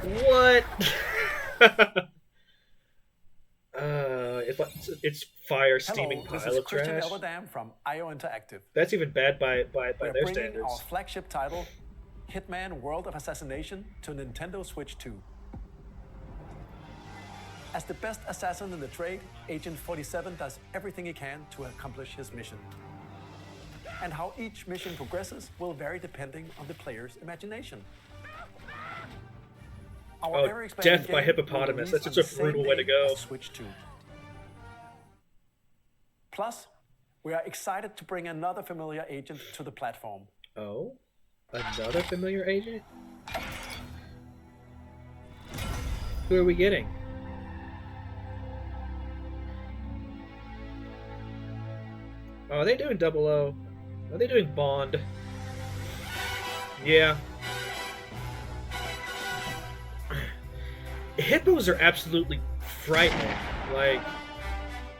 What? It's fire steaming Hello, this pile is of Christian trash. Elderdam from IO Interactive. That's even bad by We're their bringing standards. our flagship title, Hitman World of Assassination, to Nintendo Switch 2. As the best assassin in the trade, Agent 47 does everything he can to accomplish his mission. And how each mission progresses will vary depending on the player's imagination. Our Oh, ever-expanding death by game will hippopotamus. release That's on such a the same brutal way to day go. as Switch 2. Plus, we are excited to bring another familiar agent to the platform. Oh? Another familiar agent? Who are we getting? Oh, are they doing 00? Are they doing Bond? Yeah. Hippos are absolutely frightening. Like,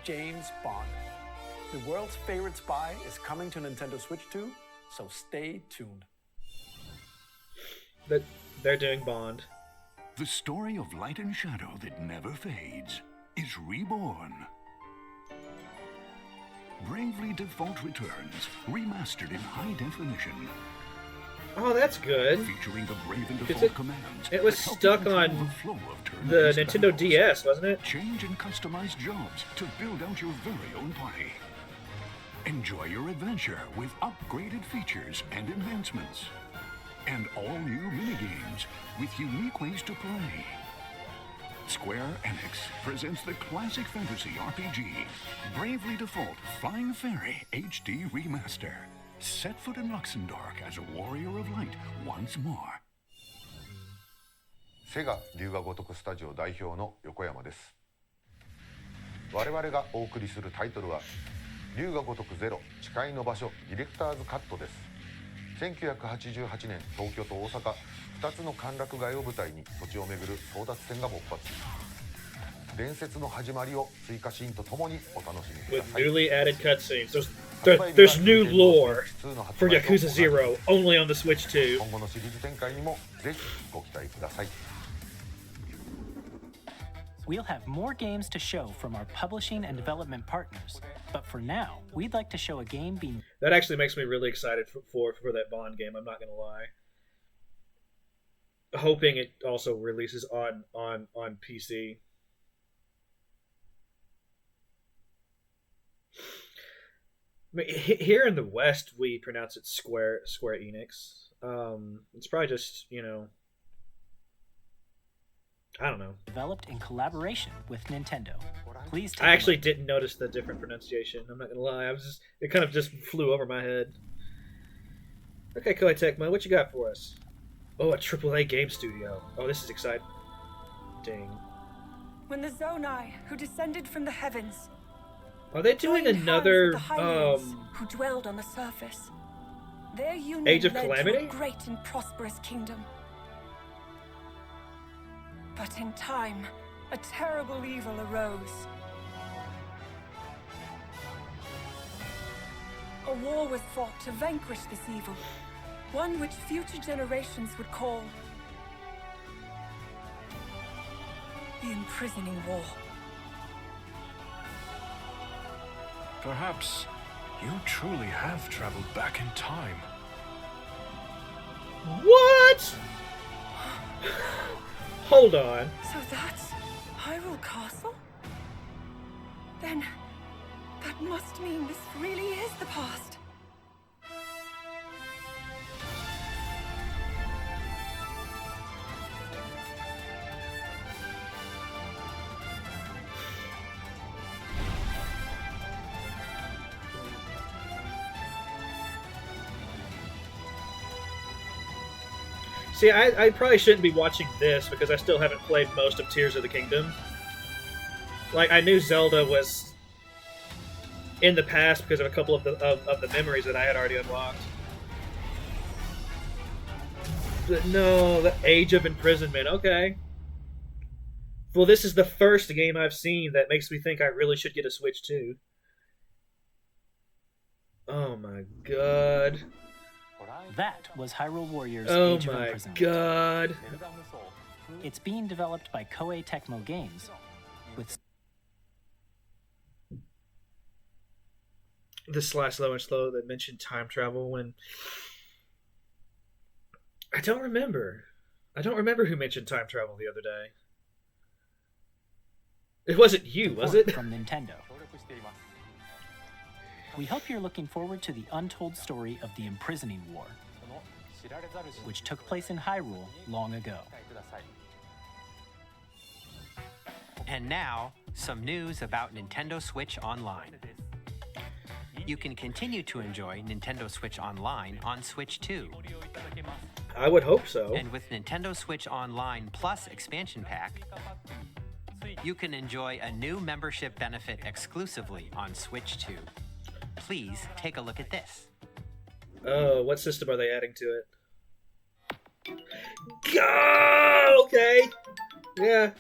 James Bond. The world's favorite spy is coming to Nintendo Switch 2, so stay tuned. they're doing Bond. The story of light and shadow that never fades is reborn. Bravely Default returns, remastered in high definition. Oh, that's good. Featuring the Brave and 'Cause Default commands. it was that help stuck you control on the flow of turn-based the Nintendo battles. DS, wasn't it? Change and customize jobs to build out your very own party. Enjoy your adventure with upgraded features and enhancements. And all new minigames with unique ways to play. Square Enix presents the classic fantasy RPG, Bravely Default Flying Fairy HD Remaster. Set foot in Luxembourg as a warrior of light once more. セガ龍が如くスタジオ代表の横山です。我々がお送りするタイトルは龍が如くゼロ誓いの場所ディレクターズカットです。1988年東京と大阪2つの歓楽街を舞台に土地を巡る争奪戦が勃発。伝説の始まりを追加シーンとともにお楽しみくだ With さい。 newly added cutscenes. There's new lore for Yakuza 0 only on the Switch 2. 今後のシリーズ展開にもぜひご期待ください。 We'll have more games to show from our publishing and development partners, but for now, we'd like to show a game being... That actually makes me really excited for that Bond game, I'm not gonna lie. Hoping it also releases on PC. I mean, here in the West, we pronounce it Square Enix. It's probably just, you know, I don't know. Developed in collaboration with Nintendo. Please take I actually didn't notice the different pronunciation. I'm not gonna lie. It kind of just flew over my head. Okay, Koei Tecmo, what you got for us? Oh, a AAA game studio. Oh, this is exciting. Dang. When the Zonai, who descended from the heavens, Are they doing joined another hands with the Hylians, who dwelled on the surface, their union Age of led Calamity? to a great and prosperous kingdom. But in time, a terrible evil arose. A war was fought to vanquish this evil, one which future generations would call the Imprisoning War. Perhaps you truly have traveled back in time. What? Hold on. So that's Hyrule Castle? Then that must mean this really is the past. See, I probably shouldn't be watching this because I still haven't played most of Tears of the Kingdom. Like, I knew Zelda was in the past because of a couple of the memories that I had already unlocked. But no, the Age of Imprisonment, okay. Well, this is the first game I've seen that makes me think I really should get a Switch too. Oh my god. That was Hyrule Warriors Oh Age of my Imprisonment. god. It's being developed by Koei Tecmo Games, with The Slow and Slow that mentioned time travel when... I don't remember. I don't remember who mentioned time travel the other day. It wasn't you, was it? From Nintendo. We hope you're looking forward to the untold story of the Imprisoning War, which took place in Hyrule long ago. And now, some news about Nintendo Switch Online. You can continue to enjoy Nintendo Switch Online on Switch 2. I would hope so. And with Nintendo Switch Online Plus expansion pack, you can enjoy a new membership benefit exclusively on Switch 2. Please take a look at this. Oh, what system are they adding to it? Go! Okay. Yeah.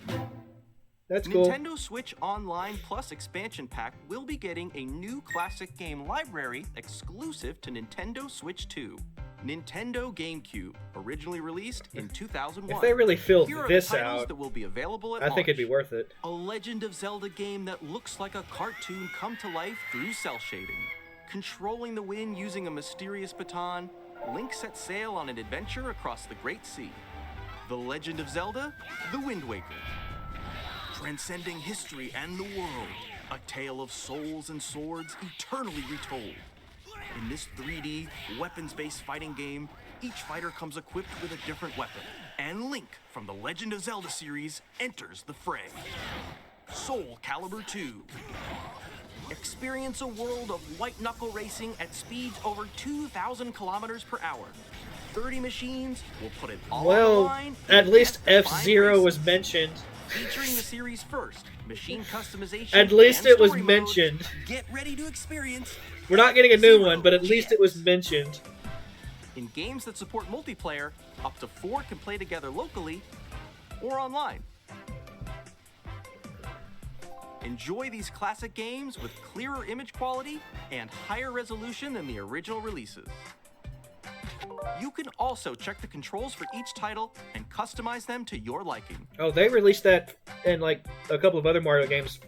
That's cool. Nintendo Switch Online Plus expansion pack will be getting a new classic game library exclusive to Nintendo Switch 2. Nintendo GameCube, originally released in 2001. If they really filled Here are this the titles out, that will be available at I think it'd be launch. worth it. A Legend of Zelda game that looks like a cartoon come to life through cell shading. Controlling the wind using a mysterious baton, Link sets sail on an adventure across the Great Sea. The Legend of Zelda: The Wind Waker. Transcending history and the world, a tale of souls and swords eternally retold. In this 3D, weapons-based fighting game, each fighter comes equipped with a different weapon, and Link from the Legend of Zelda series enters the fray. Soul Calibur 2. Experience a world of white-knuckle racing at speeds over 2,000 kilometers per hour. 30 machines will put it all on the Well, line. at least and F-Zero was mentioned. Featuring the series' first machine customization. At least and it was story mode. mentioned. Get ready to experience. We're not getting a new one, but at least it was mentioned. In games that support multiplayer, up to 4 can play together locally or online. Enjoy these classic games with clearer image quality and higher resolution than the original releases. You can also check the controls for each title and customize them to your liking. Oh, they released that in like a couple of other Mario games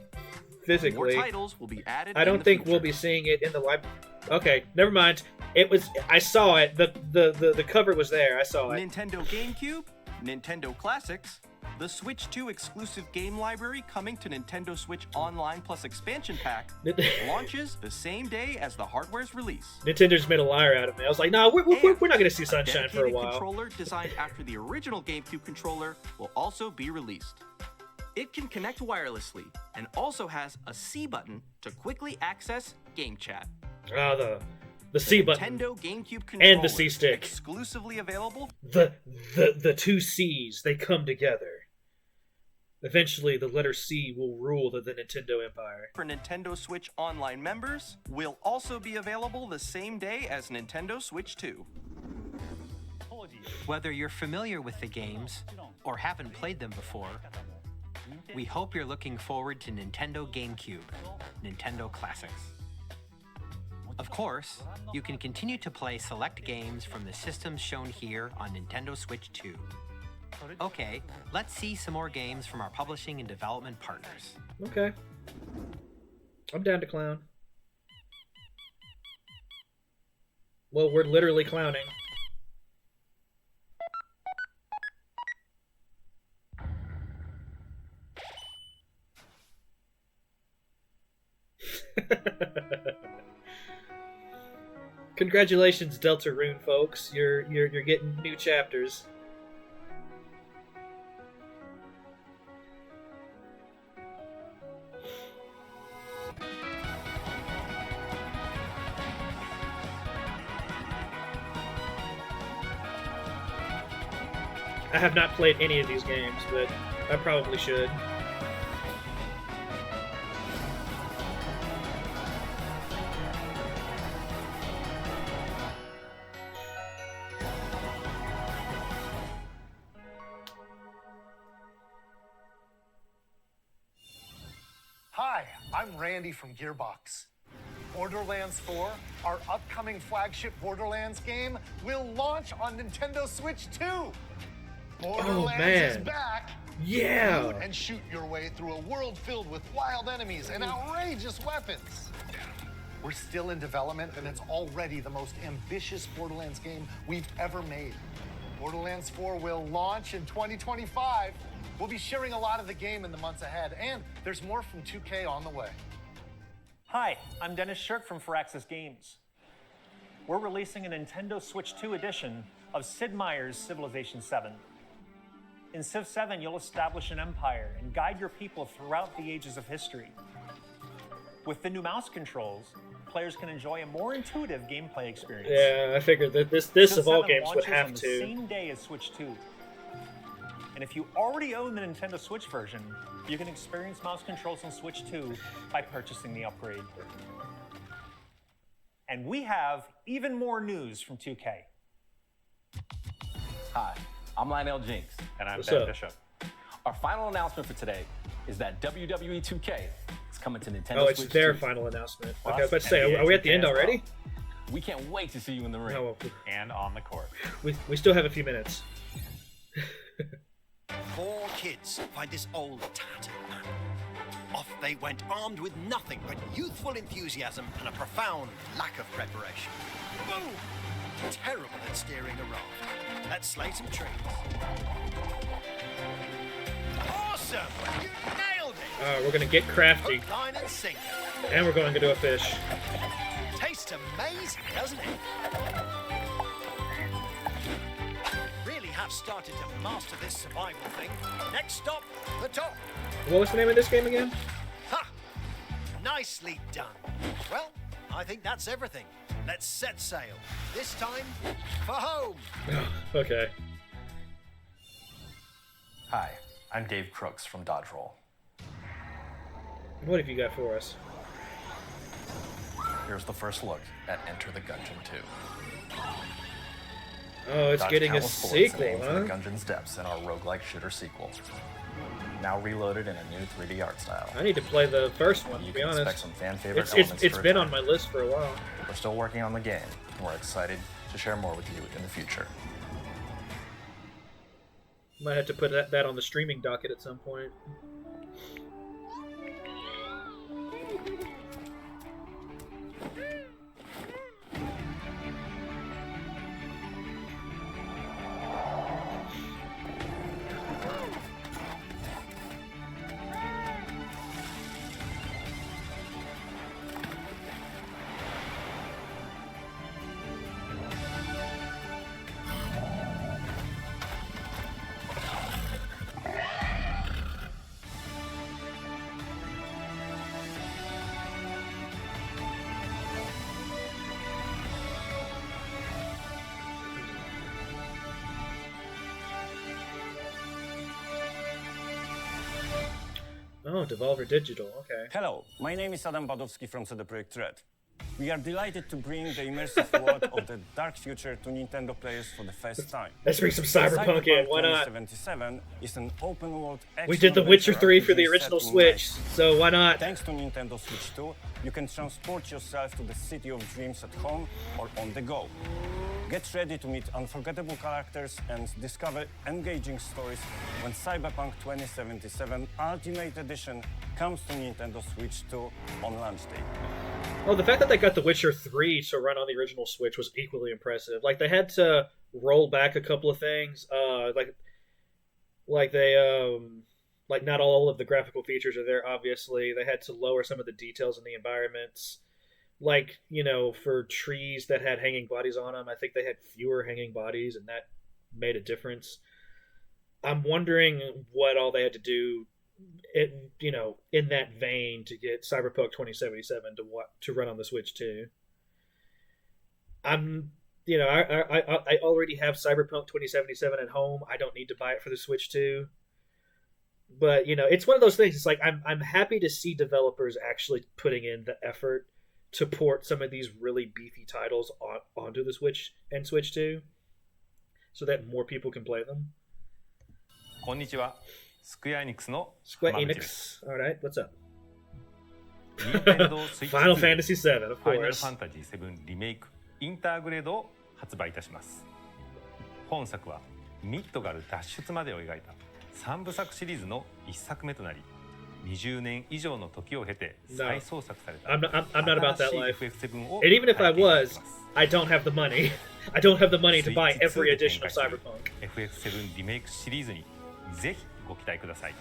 physically. More titles will be added. I don't think we'll be seeing it in the live. Okay, never mind. It was. I saw it. The cover was there. I saw it. Nintendo GameCube, Nintendo Classics, the Switch 2 exclusive game library coming to Nintendo Switch Online Plus expansion pack launches the same day as the hardware's release. Nintendo's made a liar out of me. I was like, no, we're not going to see Sunshine for a while. A controller designed after the original GameCube controller will also be released. It can connect wirelessly and also has a C button to quickly access game chat. The C button Nintendo GameCube controller and the C stick exclusively available. The two C's, they come together. Eventually, the letter C will rule the Nintendo empire. For Nintendo Switch Online members, will also be available the same day as Nintendo Switch 2. Whether you're familiar with the games or haven't played them before, we hope you're looking forward to Nintendo GameCube, Nintendo Classics. Of course, you can continue to play select games from the systems shown here on Nintendo Switch 2. Okay, let's see some more games from our publishing and development partners. Okay. I'm down to clown. Well, we're literally clowning. Congratulations, Deltarune folks. You're getting new chapters. I have not played any of these games, but I probably should. Hi, I'm Randy from Gearbox. Borderlands 4, our upcoming flagship Borderlands game, will launch on Nintendo Switch 2. Borderlands is back. Yeah. Loot and shoot your way through a world filled with wild enemies and outrageous weapons. We're still in development, and it's already the most ambitious Borderlands game we've ever made. Borderlands 4 will launch in 2025. We'll be sharing a lot of the game in the months ahead, and there's more from 2K on the way. Hi, I'm Dennis Shirk from Firaxis Games. We're releasing a Nintendo Switch 2 edition of Sid Meier's Civilization 7. In Civ 7, you'll establish an empire and guide your people throughout the ages of history. With the new mouse controls, players can enjoy a more intuitive gameplay experience. Yeah, I figured that this Civ of all 7 games would launches have on the to. same day as Switch 2. And if you already own the Nintendo Switch version, you can experience mouse controls on Switch 2 by purchasing the upgrade. And we have even more news from 2K. Hi, I'm Lionel Jinks. And I'm What's Ben up? Bishop. Our final announcement for today is that WWE 2K is coming to Nintendo Oh, it's Switch their 2. final announcement. Plus, Okay, I was about to say, NBA are we at the end 2K as well. already? We can't wait to see you in the ring. No, and on the court. We still have a few minutes. 4 kids find this old tattered man. Off they went armed with nothing but youthful enthusiasm and a profound lack of preparation. Boom! Terrible at steering a raft. Let's slay some trees. Awesome! You nailed it! We're gonna get crafty, Hook, line, and sinker. and we're going to do a fish. Tastes amazing, doesn't it? Really have started to master this survival thing. Next stop, the top. What was the name of this game again? Ha! Nicely done. Well, I think that's everything. Let's set sail. This time, for home. Okay. Hi, I'm Dave Crooks from Dodge Roll. What have you got for us? Here's the first look at Enter the Gungeon 2. Oh, it's Dodge getting a countless bullets and sequel, aim for huh? the Gungeon's depths in our roguelike shooter sequel. now reloaded in a new 3D art style. I need to play the first one, You to be can honest. expect some fan favorite It's elements it's to been on return. my list for a while. We're still working on the game, and we're excited to share more with you in the future. Might have to put that on the streaming docket at some point. Oh, Devolver Digital, okay. Hello, my name is Adam Badowski from CD Projekt Red. We are delighted to bring the immersive world of the dark future to Nintendo players for the first time. Let's bring some Cyberpunk in, why not? 2077 is an open world We did The Witcher 3 for the RPG original set in Switch, Nice. so why not? Thanks to Nintendo Switch 2, you can transport yourself to the city of dreams at home or on the go. Get ready to meet unforgettable characters and discover engaging stories when Cyberpunk 2077 Ultimate Edition comes to Nintendo Switch 2 on launch day. Oh, the fact that they got The Witcher 3 to run on the original Switch was equally impressive. Like, they had to roll back a couple of things. Like not all of the graphical features are there, obviously. They had to lower some of the details in the environments. Like, you know, for trees that had hanging bodies on them, I think they had fewer hanging bodies, and that made a difference. I'm wondering what all they had to do in that vein to get Cyberpunk 2077 to run on the Switch 2. I already have Cyberpunk 2077 at home. I don't need to buy it for the Switch 2. But, you know, it's one of those things. It's like I'm happy to see developers actually putting in the effort to port some of these really beefy titles onto the Switch and Switch 2 so that more people can play them. こんにちは。Square Enix の Square 浜口です Enix. Alright, what's up? Nintendo Switch Final 2 Fantasy VII, of Final course. Fantasy VII リメイクインターグレードを発売いたします。本作はミッドガル脱出までを描いた3部作シリーズの1作目となり、20年以上の時を経て再創作された I'm not about that 新しい life. FF7 を And even if I 体験いただき was, ます I don't have the money. I don't have the money to buy スイッチ every 2で edition 展 of 開する Cyberpunk. FF7 リメイクシリーズにぜひご期待ください。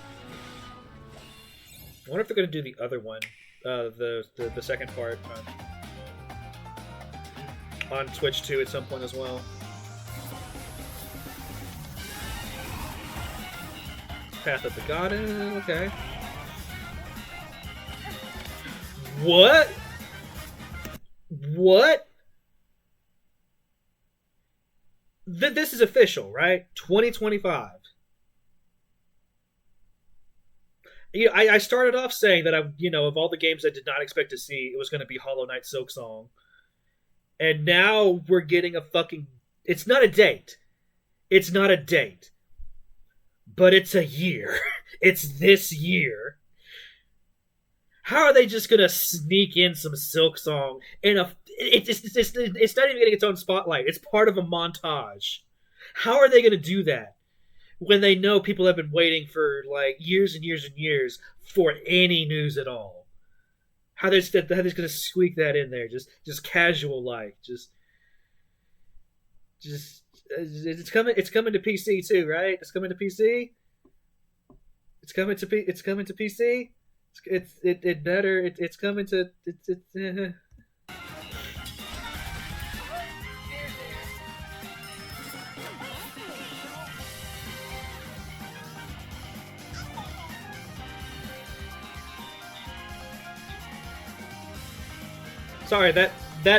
I wonder if they're going to do the other one, the second part on Switch 2 at some point as well. Path of the Goddess, okay. What? What? This is official, right? 2025. You know, I started off saying that of all the games I did not expect to see, it was going to be Hollow Knight Silksong. And now we're getting a fucking... It's not a date. It's not a date. But it's a year. It's this year. How are they just going to sneak in some Silksong in a... It's not even getting its own spotlight. It's part of a montage. How are they going to do that? When they know people have been waiting for like years and years and years for any news at all. How they're just going to squeak that in there, just casual like, just it's coming to PC too, right? It's coming to PC. It's coming to PC. It's coming to. Sorry, that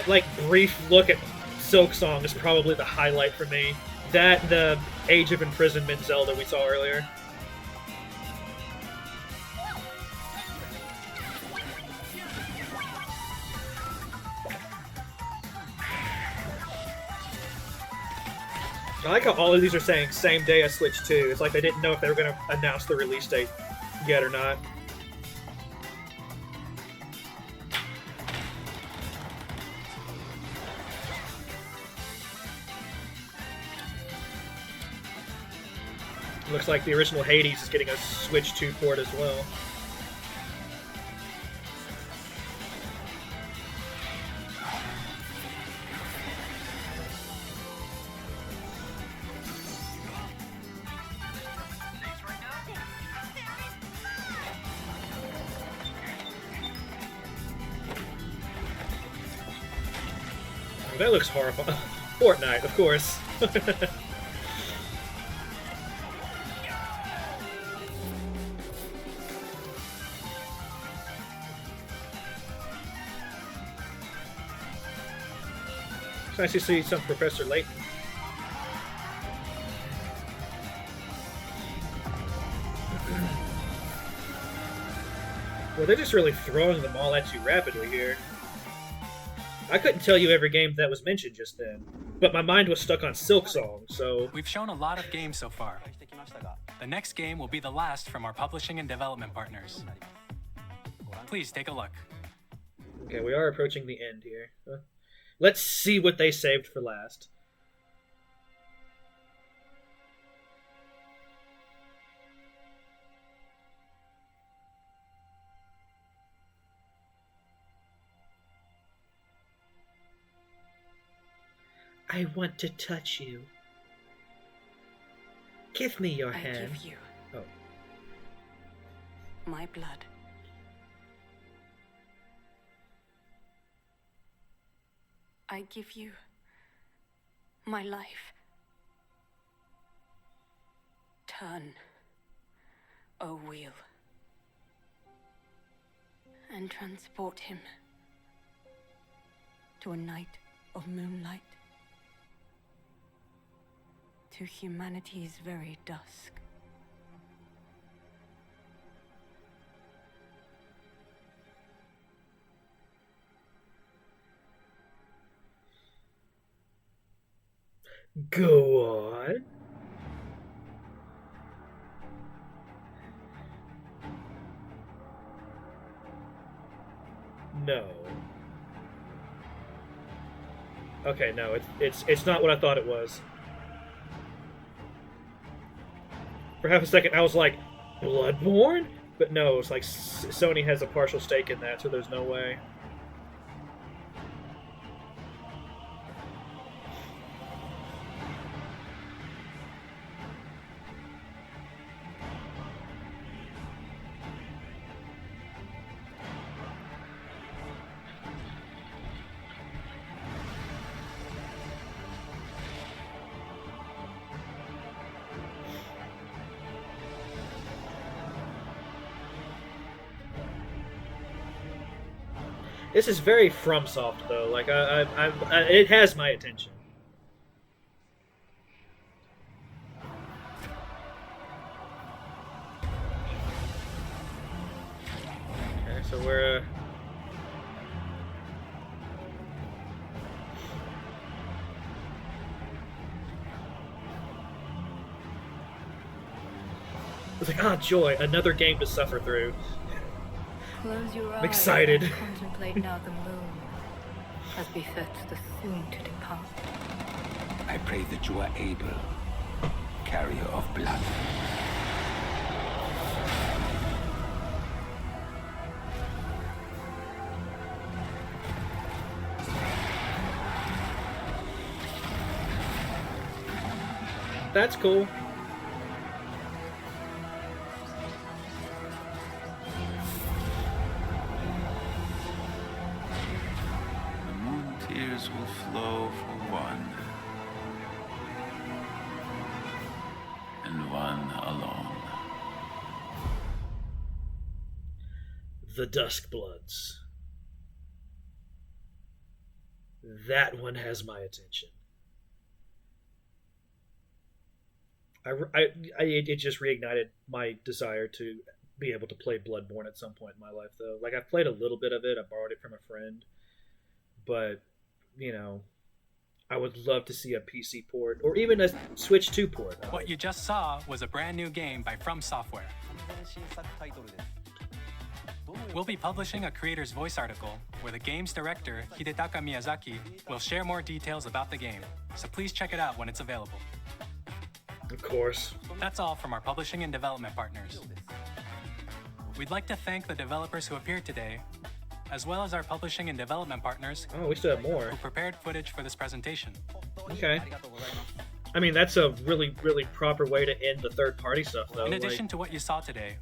like brief look at Silksong is probably the highlight for me. That the Age of Imprisonment Zelda we saw earlier. I like how all of these are saying same day as Switch 2. It's like they didn't know if they were going to announce the release date yet or not. Looks like the original Hades is getting a Switch 2 port as well. That looks horrifying. Fortnite, of course. It's nice to see some Professor Layton. Well, they're just really throwing them all at you rapidly here. I couldn't tell you every game that was mentioned just then, but my mind was stuck on Silk Song, so... We've shown a lot of games so far. The next game will be the last from our publishing and development partners. Please take a look. Okay, we are approaching the end here. Let's see what they saved for last. I want to touch you. Give me your hand. I give you my blood. I give you my life. Turn, O wheel, and transport him to a night of moonlight, to humanity's very dusk. Go on. No. Okay, no, it's not what I thought it was. For half a second, I was like, Bloodborne? But no, it's like Sony has a partial stake in that, so there's no way. This is very FromSoft, though. Like, it has my attention. Okay, so we're... It's like, ah, joy, another game to suffer through. Close your eyes. I'm excited. And contemplate now the moon, as befits the soon to depart. I pray that you are able, carrier of blood. That's cool. Tears will flow for one, and one alone. The Duskbloods. That one has my attention. It just reignited my desire to be able to play Bloodborne at some point in my life, though. Like, I've played a little bit of it. I borrowed it from a friend. But, you know, I would love to see a PC port or even a Switch 2 port. What you just saw was a brand new game by From Software. We'll be publishing a creator's voice article where the game's director, Hidetaka Miyazaki, will share more details about the game, so please check it out when it's available. Of course. That's all from our publishing and development partners. We'd like to thank the developers who appeared today, as well as our publishing and development partners we still have more who prepared footage for this presentation. Okay. I mean, that's a really, really proper way to end the third-party stuff, though. In addition to what you saw today,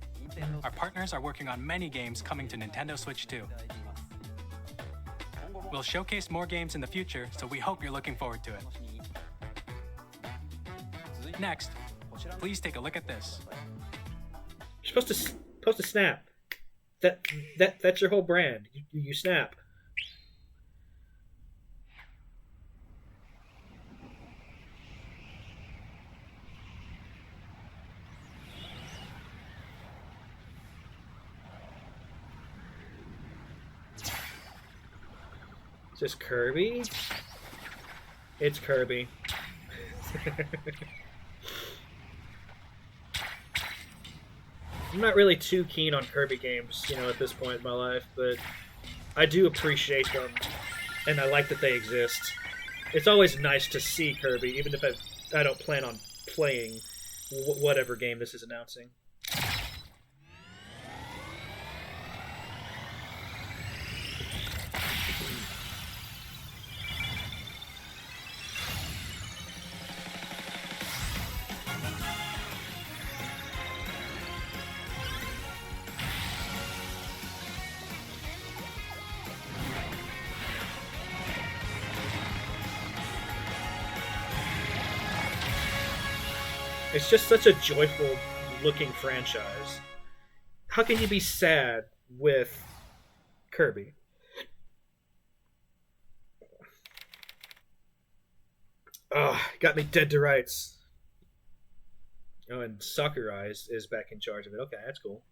our partners are working on many games coming to Nintendo Switch 2. We'll showcase more games in the future, so we hope you're looking forward to it. Next, please take a look at this. You're supposed to snap. That's your whole brand. You snap. Is this Kirby? It's Kirby. I'm not really too keen on Kirby games, at this point in my life, but I do appreciate them, and I like that they exist. It's always nice to see Kirby, even if I don't plan on playing whatever game this is announcing. It's just such a joyful looking franchise. How can you be sad with Kirby? Oh, got me dead to rights. Oh, and Sakurai is back in charge of it. Okay, that's cool.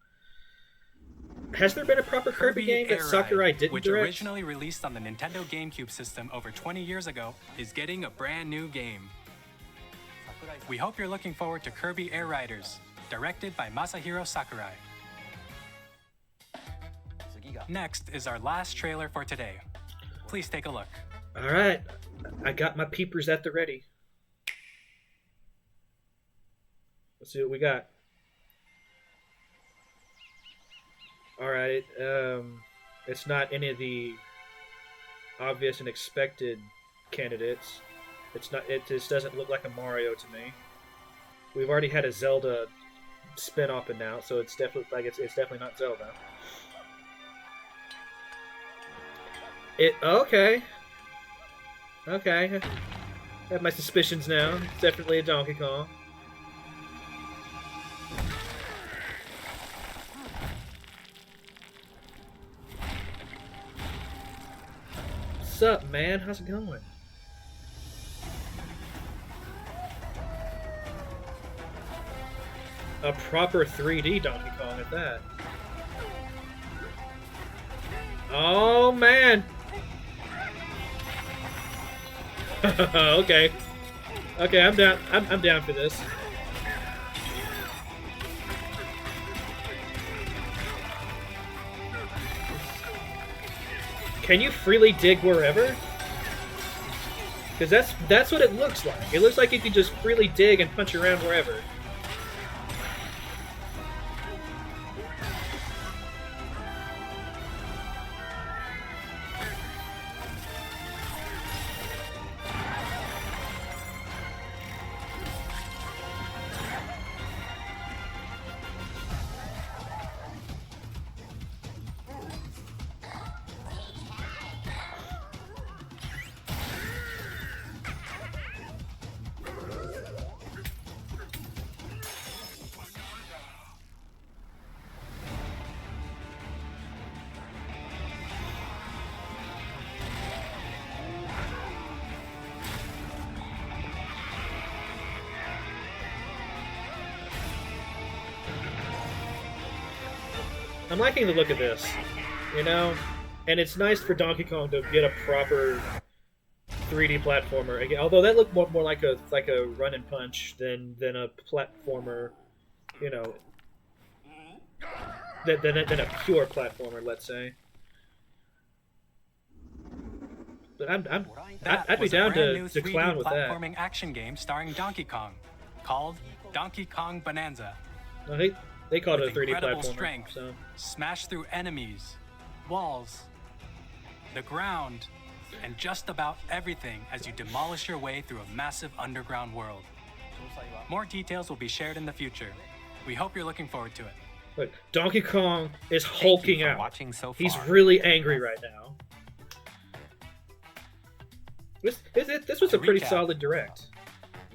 Has there been a proper Kirby game that Sakurai didn't which direct? originally released on the Nintendo GameCube system over 20 years ago, is getting a brand new game. We hope you're looking forward to Kirby Air Riders, directed by Masahiro Sakurai. Next is our last trailer for today. Please take a look. Alright, I got my peepers at the ready. Let's see what we got. Alright, it's not any of the obvious and expected candidates. It just doesn't look like a Mario to me. We've already had a Zelda spin-off announced, so it's definitely it's definitely not Zelda. Okay. I have my suspicions now. It's definitely a Donkey Kong. What's up, man? How's it going? A proper 3D Donkey Kong at that. Oh man! Okay, I'm down. I'm down for this. Can you freely dig wherever? Because that's what it looks like. It looks like you can just freely dig and punch around wherever. I'm liking the look of this, and it's nice for Donkey Kong to get a proper 3D platformer again. Although that looked more like a run and punch than a platformer, you know, than a pure platformer, let's say. But I'd be down to clown with that. Platforming action game starring Donkey Kong, called Donkey Kong Bonanza. Well, they called it a 3D incredible platformer. Strength, so smash through enemies, walls, the ground, and just about everything as you demolish your way through a massive underground world. More details will be shared in the future. We hope you're looking forward to it. Look, Donkey Kong is hulking out. Watching so far. He's really angry right now. This was a pretty solid direct.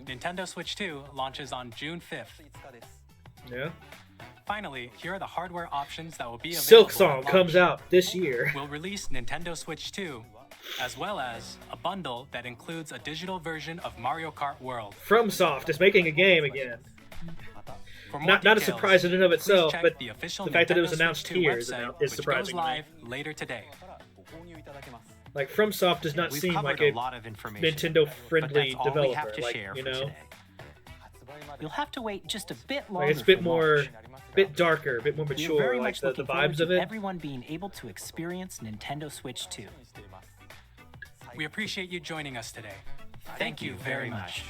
Nintendo Switch 2 launches on June 5th. Yeah. Finally, here are the hardware options that will be available. Silk Song comes out this year. We'll release Nintendo Switch 2, as well as a bundle that includes a digital version of Mario Kart World. FromSoft is making a game again. Not a surprise in and of itself, but the fact that it was announced here is surprising. Goes live later today. Like, FromSoft does not seem like a Nintendo-friendly developer, like, you know? You'll have to wait just a bit longer. Like, it's a bit more, bit darker, a bit more mature, very like much the looking vibes forward to of it. everyone being able to experience Nintendo Switch 2. We appreciate you joining us today. Thank you very much.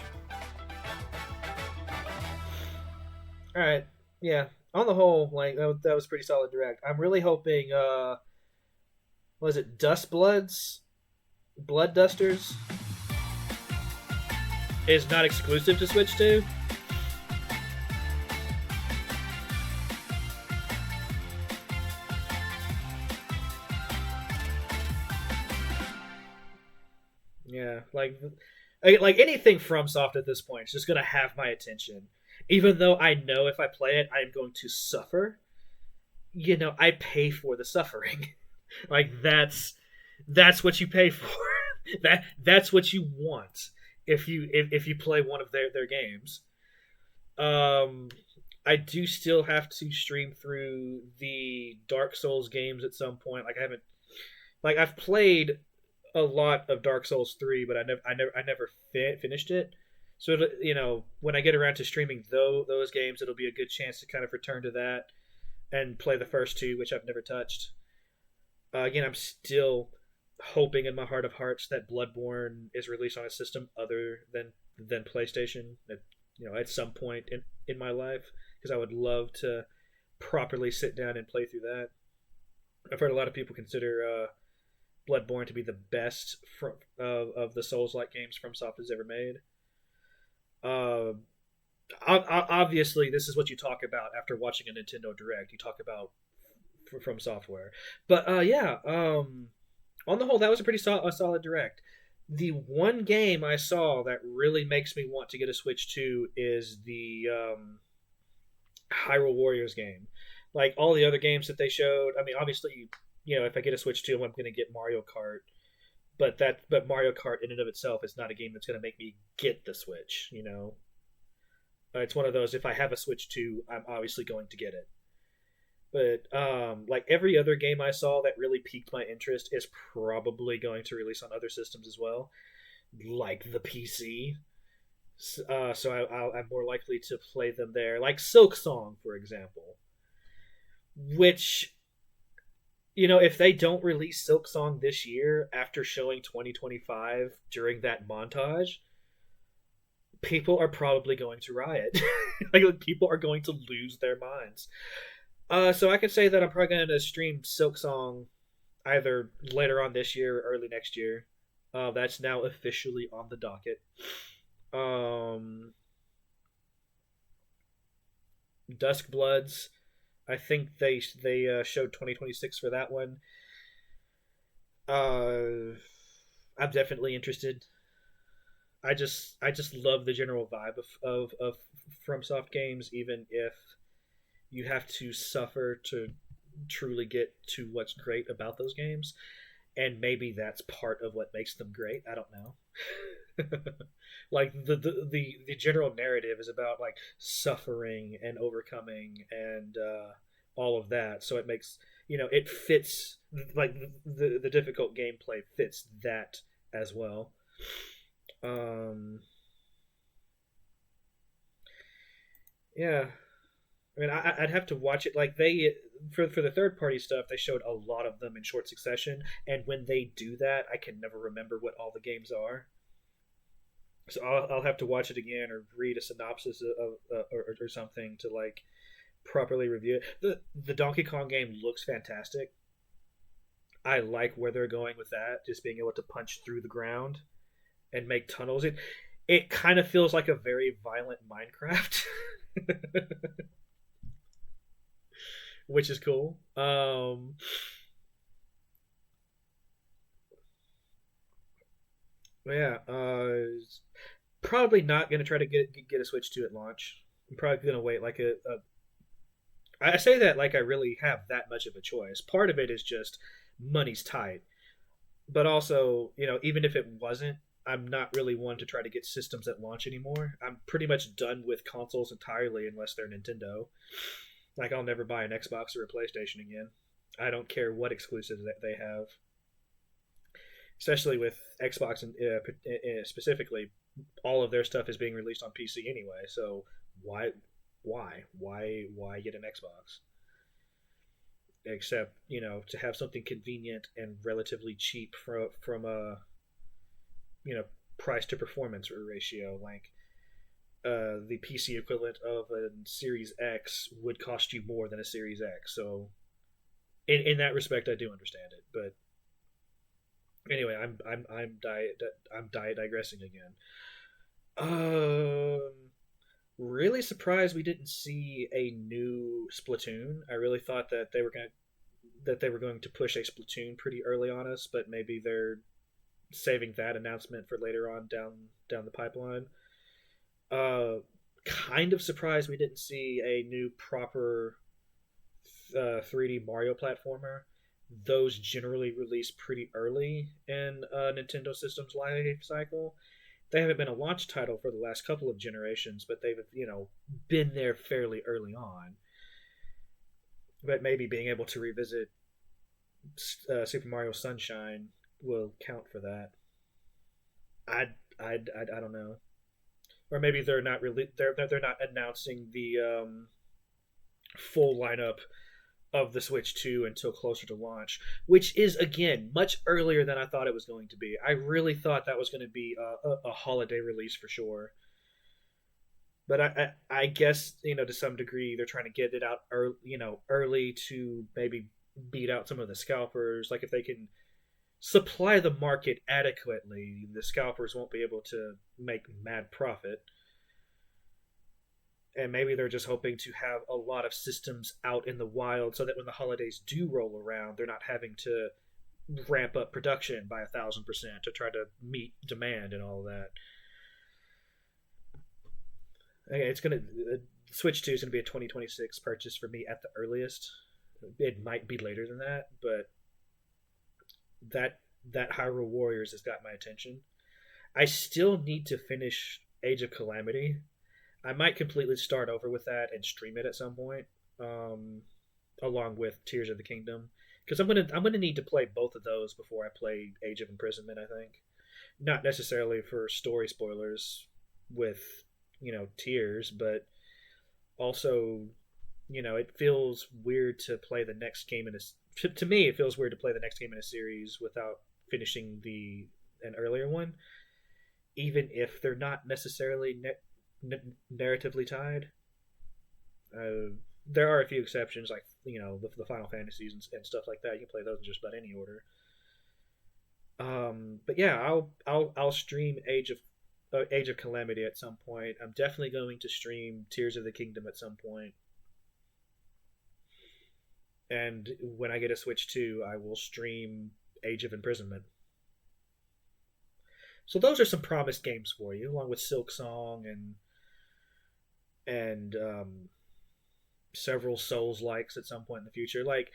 All right, yeah. On the whole, like that was pretty solid direct. I'm really hoping, was it Blood Dusters is not exclusive to Switch 2. Yeah, like anything FromSoft at this point is just gonna have my attention. Even though I know if I play it, I'm going to suffer. You know, I pay for the suffering. Like that's what you pay for. That's what you want if you play one of their games. I do still have to stream through the Dark Souls games at some point. I've played a lot of Dark Souls 3, but I never finished it. So you know, when I get around to streaming those games, it'll be a good chance to kind of return to that and play the first two, which I've never touched. Again, I'm still hoping in my heart of hearts that Bloodborne is released on a system other than PlayStation. At some point in my life, because I would love to properly sit down and play through that. I've heard a lot of people consider Bloodborne to be the best of the Souls-like games FromSoft has ever made. Obviously, this is what you talk about after watching a Nintendo Direct. You talk about From Software, but on the whole, that was a pretty solid Direct. The one game I saw that really makes me want to get a Switch 2 is the Hyrule Warriors game. Like all the other games that they showed, I mean, obviously, you know, if I get a Switch 2, I'm going to get Mario Kart. But Mario Kart in and of itself is not a game that's going to make me get the Switch, you know? It's one of those, if I have a Switch 2, I'm obviously going to get it. But like every other game I saw that really piqued my interest is probably going to release on other systems as well, like the PC. So I'm more likely to play them there, like Silk Song, for example. Which, you know, if they don't release Silk Song this year after showing 2025 during that montage, people are probably going to riot. Like people are going to lose their minds. So I can say that I'm probably going to stream Silk Song either later on this year or early next year. That's now officially on the docket. Dusk Bloods, I think they showed 2026 for that one. I'm definitely interested. I just love the general vibe of FromSoft games, even if you have to suffer to truly get to what's great about those games. And maybe that's part of what makes them great. I don't know. Like the general narrative is about like suffering and overcoming and all of that. So it makes, you know, it fits, like the difficult gameplay fits that as well. Um, yeah, I mean, I'd have to watch it. Like they for the third party stuff, they showed a lot of them in short succession, and when they do that, I can never remember what all the games are. So I'll have to watch it again or read a synopsis of or something to like properly review it. The Donkey Kong game looks fantastic. I like where they're going with that, just being able to punch through the ground and make tunnels. It kind of feels like a very violent Minecraft, which is cool. Yeah, probably not gonna try to get a Switch 2 at launch. I'm probably gonna wait like a. I say that like I really have that much of a choice. Part of it is just money's tight, but also, even if it wasn't, I'm not really one to try to get systems at launch anymore. I'm pretty much done with consoles entirely unless they're Nintendo. Like I'll never buy an Xbox or a PlayStation again. I don't care what exclusives that they have, especially with Xbox and specifically, all of their stuff is being released on PC anyway. So why get an Xbox? Except to have something convenient and relatively cheap from a price to performance ratio. Like the PC equivalent of a Series X would cost you more than a Series X. So in that respect, I do understand it. But anyway, I'm digressing again. Really surprised we didn't see a new Splatoon. I really thought that they were going to push a Splatoon pretty early on us, but maybe they're saving that announcement for later on down the pipeline. Uh, Kind of surprised we didn't see a new proper 3D Mario platformer. Those generally release pretty early in Nintendo System's life cycle. They haven't been a launch title for the last couple of generations, but they've been there fairly early on. But maybe being able to revisit Super Mario Sunshine will count for that. I don't know. Or maybe they're not really they're not announcing the full lineup of the Switch 2 until closer to launch, which is again much earlier than I thought it was going to be. I really thought that was going to be a holiday release for sure. But I guess to some degree they're trying to get it out early to maybe beat out some of the scalpers. Like if they can supply the market adequately, the scalpers won't be able to make mad profit. And maybe they're just hoping to have a lot of systems out in the wild so that when the holidays do roll around, they're not having to ramp up production by 1,000% to try to meet demand and all of that. Okay, it's gonna Switch 2 is gonna be a 2026 purchase for me at the earliest. It might be later than that, but that Hyrule Warriors has got my attention. I still need to finish Age of Calamity. I might completely start over with that and stream it at some point, along with Tears of the Kingdom, because I'm gonna need to play both of those before I play Age of Imprisonment. I think, not necessarily for story spoilers with Tears, but also it feels weird to play the next game in a to me it feels weird to play the next game in a series without finishing an earlier one, even if they're not necessarily narratively tied. There are a few exceptions, like the Final Fantasies and stuff like that. You can play those in just about any order. But yeah, I'll stream Age of Calamity at some point. I'm definitely going to stream Tears of the Kingdom at some point. And when I get a Switch 2, I will stream Age of Imprisonment. So those are some promised games for you, along with Silk Song and several Souls likes at some point in the future. Like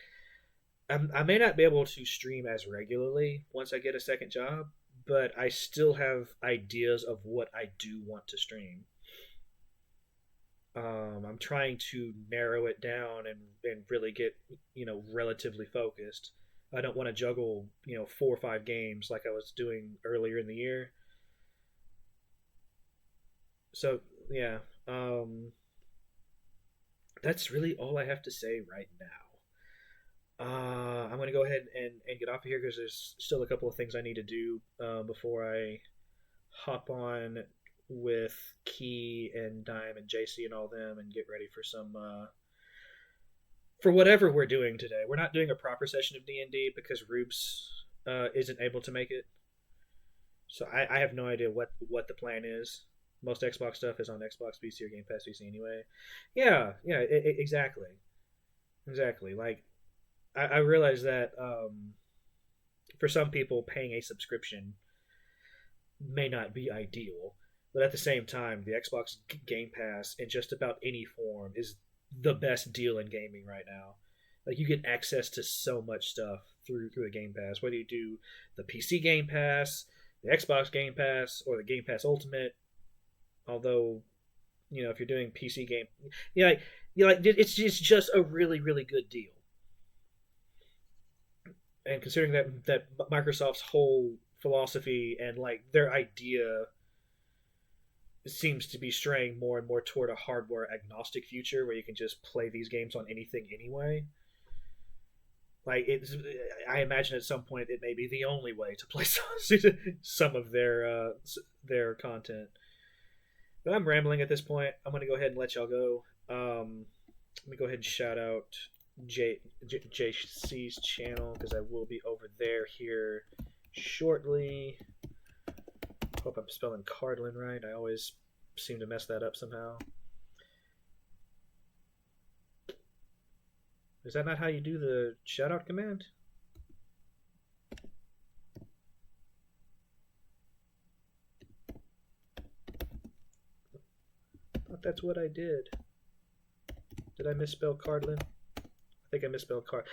I may not be able to stream as regularly once I get a second job, but I still have ideas of what I do want to stream. I'm trying to narrow it down and really get relatively focused. I don't want to juggle 4 or 5 games like I was doing earlier in the year. So yeah, that's really all I have to say right now. I'm gonna go ahead and get off of here because there's still a couple of things I need to do before I hop on with Key and Dime and JC and all them and get ready for some for whatever we're doing today. We're not doing a proper session of D&D because Rubes isn't able to make it. So I have no idea what the plan is. Most Xbox stuff is on Xbox PC or Game Pass PC anyway. Yeah, exactly. Exactly. Like, I realize that for some people, paying a subscription may not be ideal. But at the same time, the Xbox Game Pass in just about any form is the best deal in gaming right now. Like, you get access to so much stuff through the Game Pass, whether you do the PC Game Pass, the Xbox Game Pass, or the Game Pass Ultimate. Although, you know, if you're doing PC game, it's just a really, really good deal. And considering that Microsoft's whole philosophy and like their idea seems to be straying more and more toward a hardware agnostic future where you can just play these games on anything anyway. Like, I imagine at some point it may be the only way to play some of their content. But I'm rambling at this point. I'm going to go ahead and let y'all go. Let me go ahead and shout out JC's channel because I will be over there here shortly. Hope I'm spelling Cardlin right. I always seem to mess that up somehow. Is that not how you do the shout out command? I thought that's what I did. Did I misspell Cardlin? I think I misspelled Card.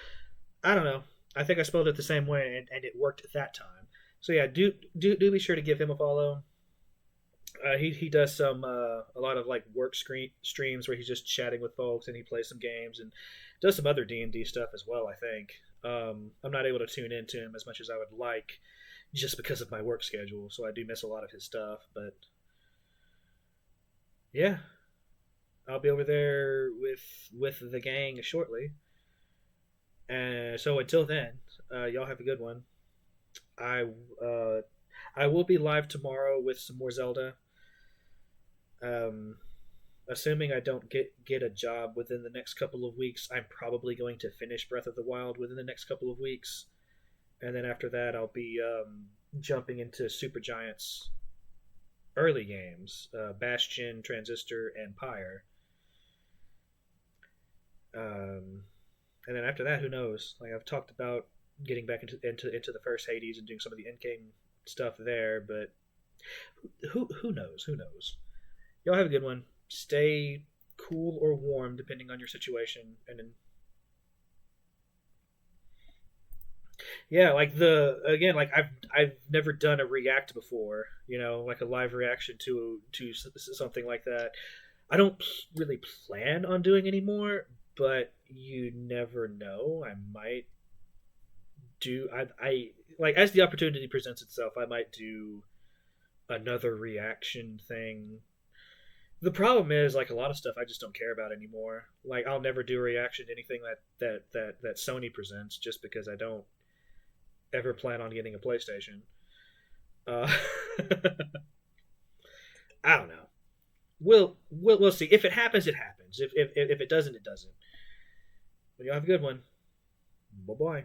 I don't know. I think I spelled it the same way, and it worked that time. So yeah, do be sure to give him a follow. He does some a lot of like work streams where he's just chatting with folks and he plays some games and does some other D&D stuff as well. I think I'm not able to tune into him as much as I would like just because of my work schedule, so I do miss a lot of his stuff. But yeah, I'll be over there with the gang shortly. So until then, y'all have a good one. I will be live tomorrow with some more Zelda. Assuming I don't get a job within the next couple of weeks, I'm probably going to finish Breath of the Wild within the next couple of weeks, and then after that, I'll be jumping into Supergiant's early games, Bastion, Transistor, and Pyre. And then after that, who knows? Like, I've talked about getting back into the first Hades and doing some of the in-game stuff there, but who knows? Who knows? Y'all have a good one. Stay cool or warm depending on your situation, and then yeah, like I've never done a react before, you know, like a live reaction to something like that. I don't really plan on doing anymore, but you never know. I might do. I like, as the opportunity presents itself, I might do another reaction thing. The problem is, like, a lot of stuff I just don't care about anymore. Like, I'll never do a reaction to anything that Sony presents just because I don't ever plan on getting a PlayStation. I don't know. We'll see. If it happens, it happens. If it doesn't, it doesn't. But y'all have a good one. Bye bye.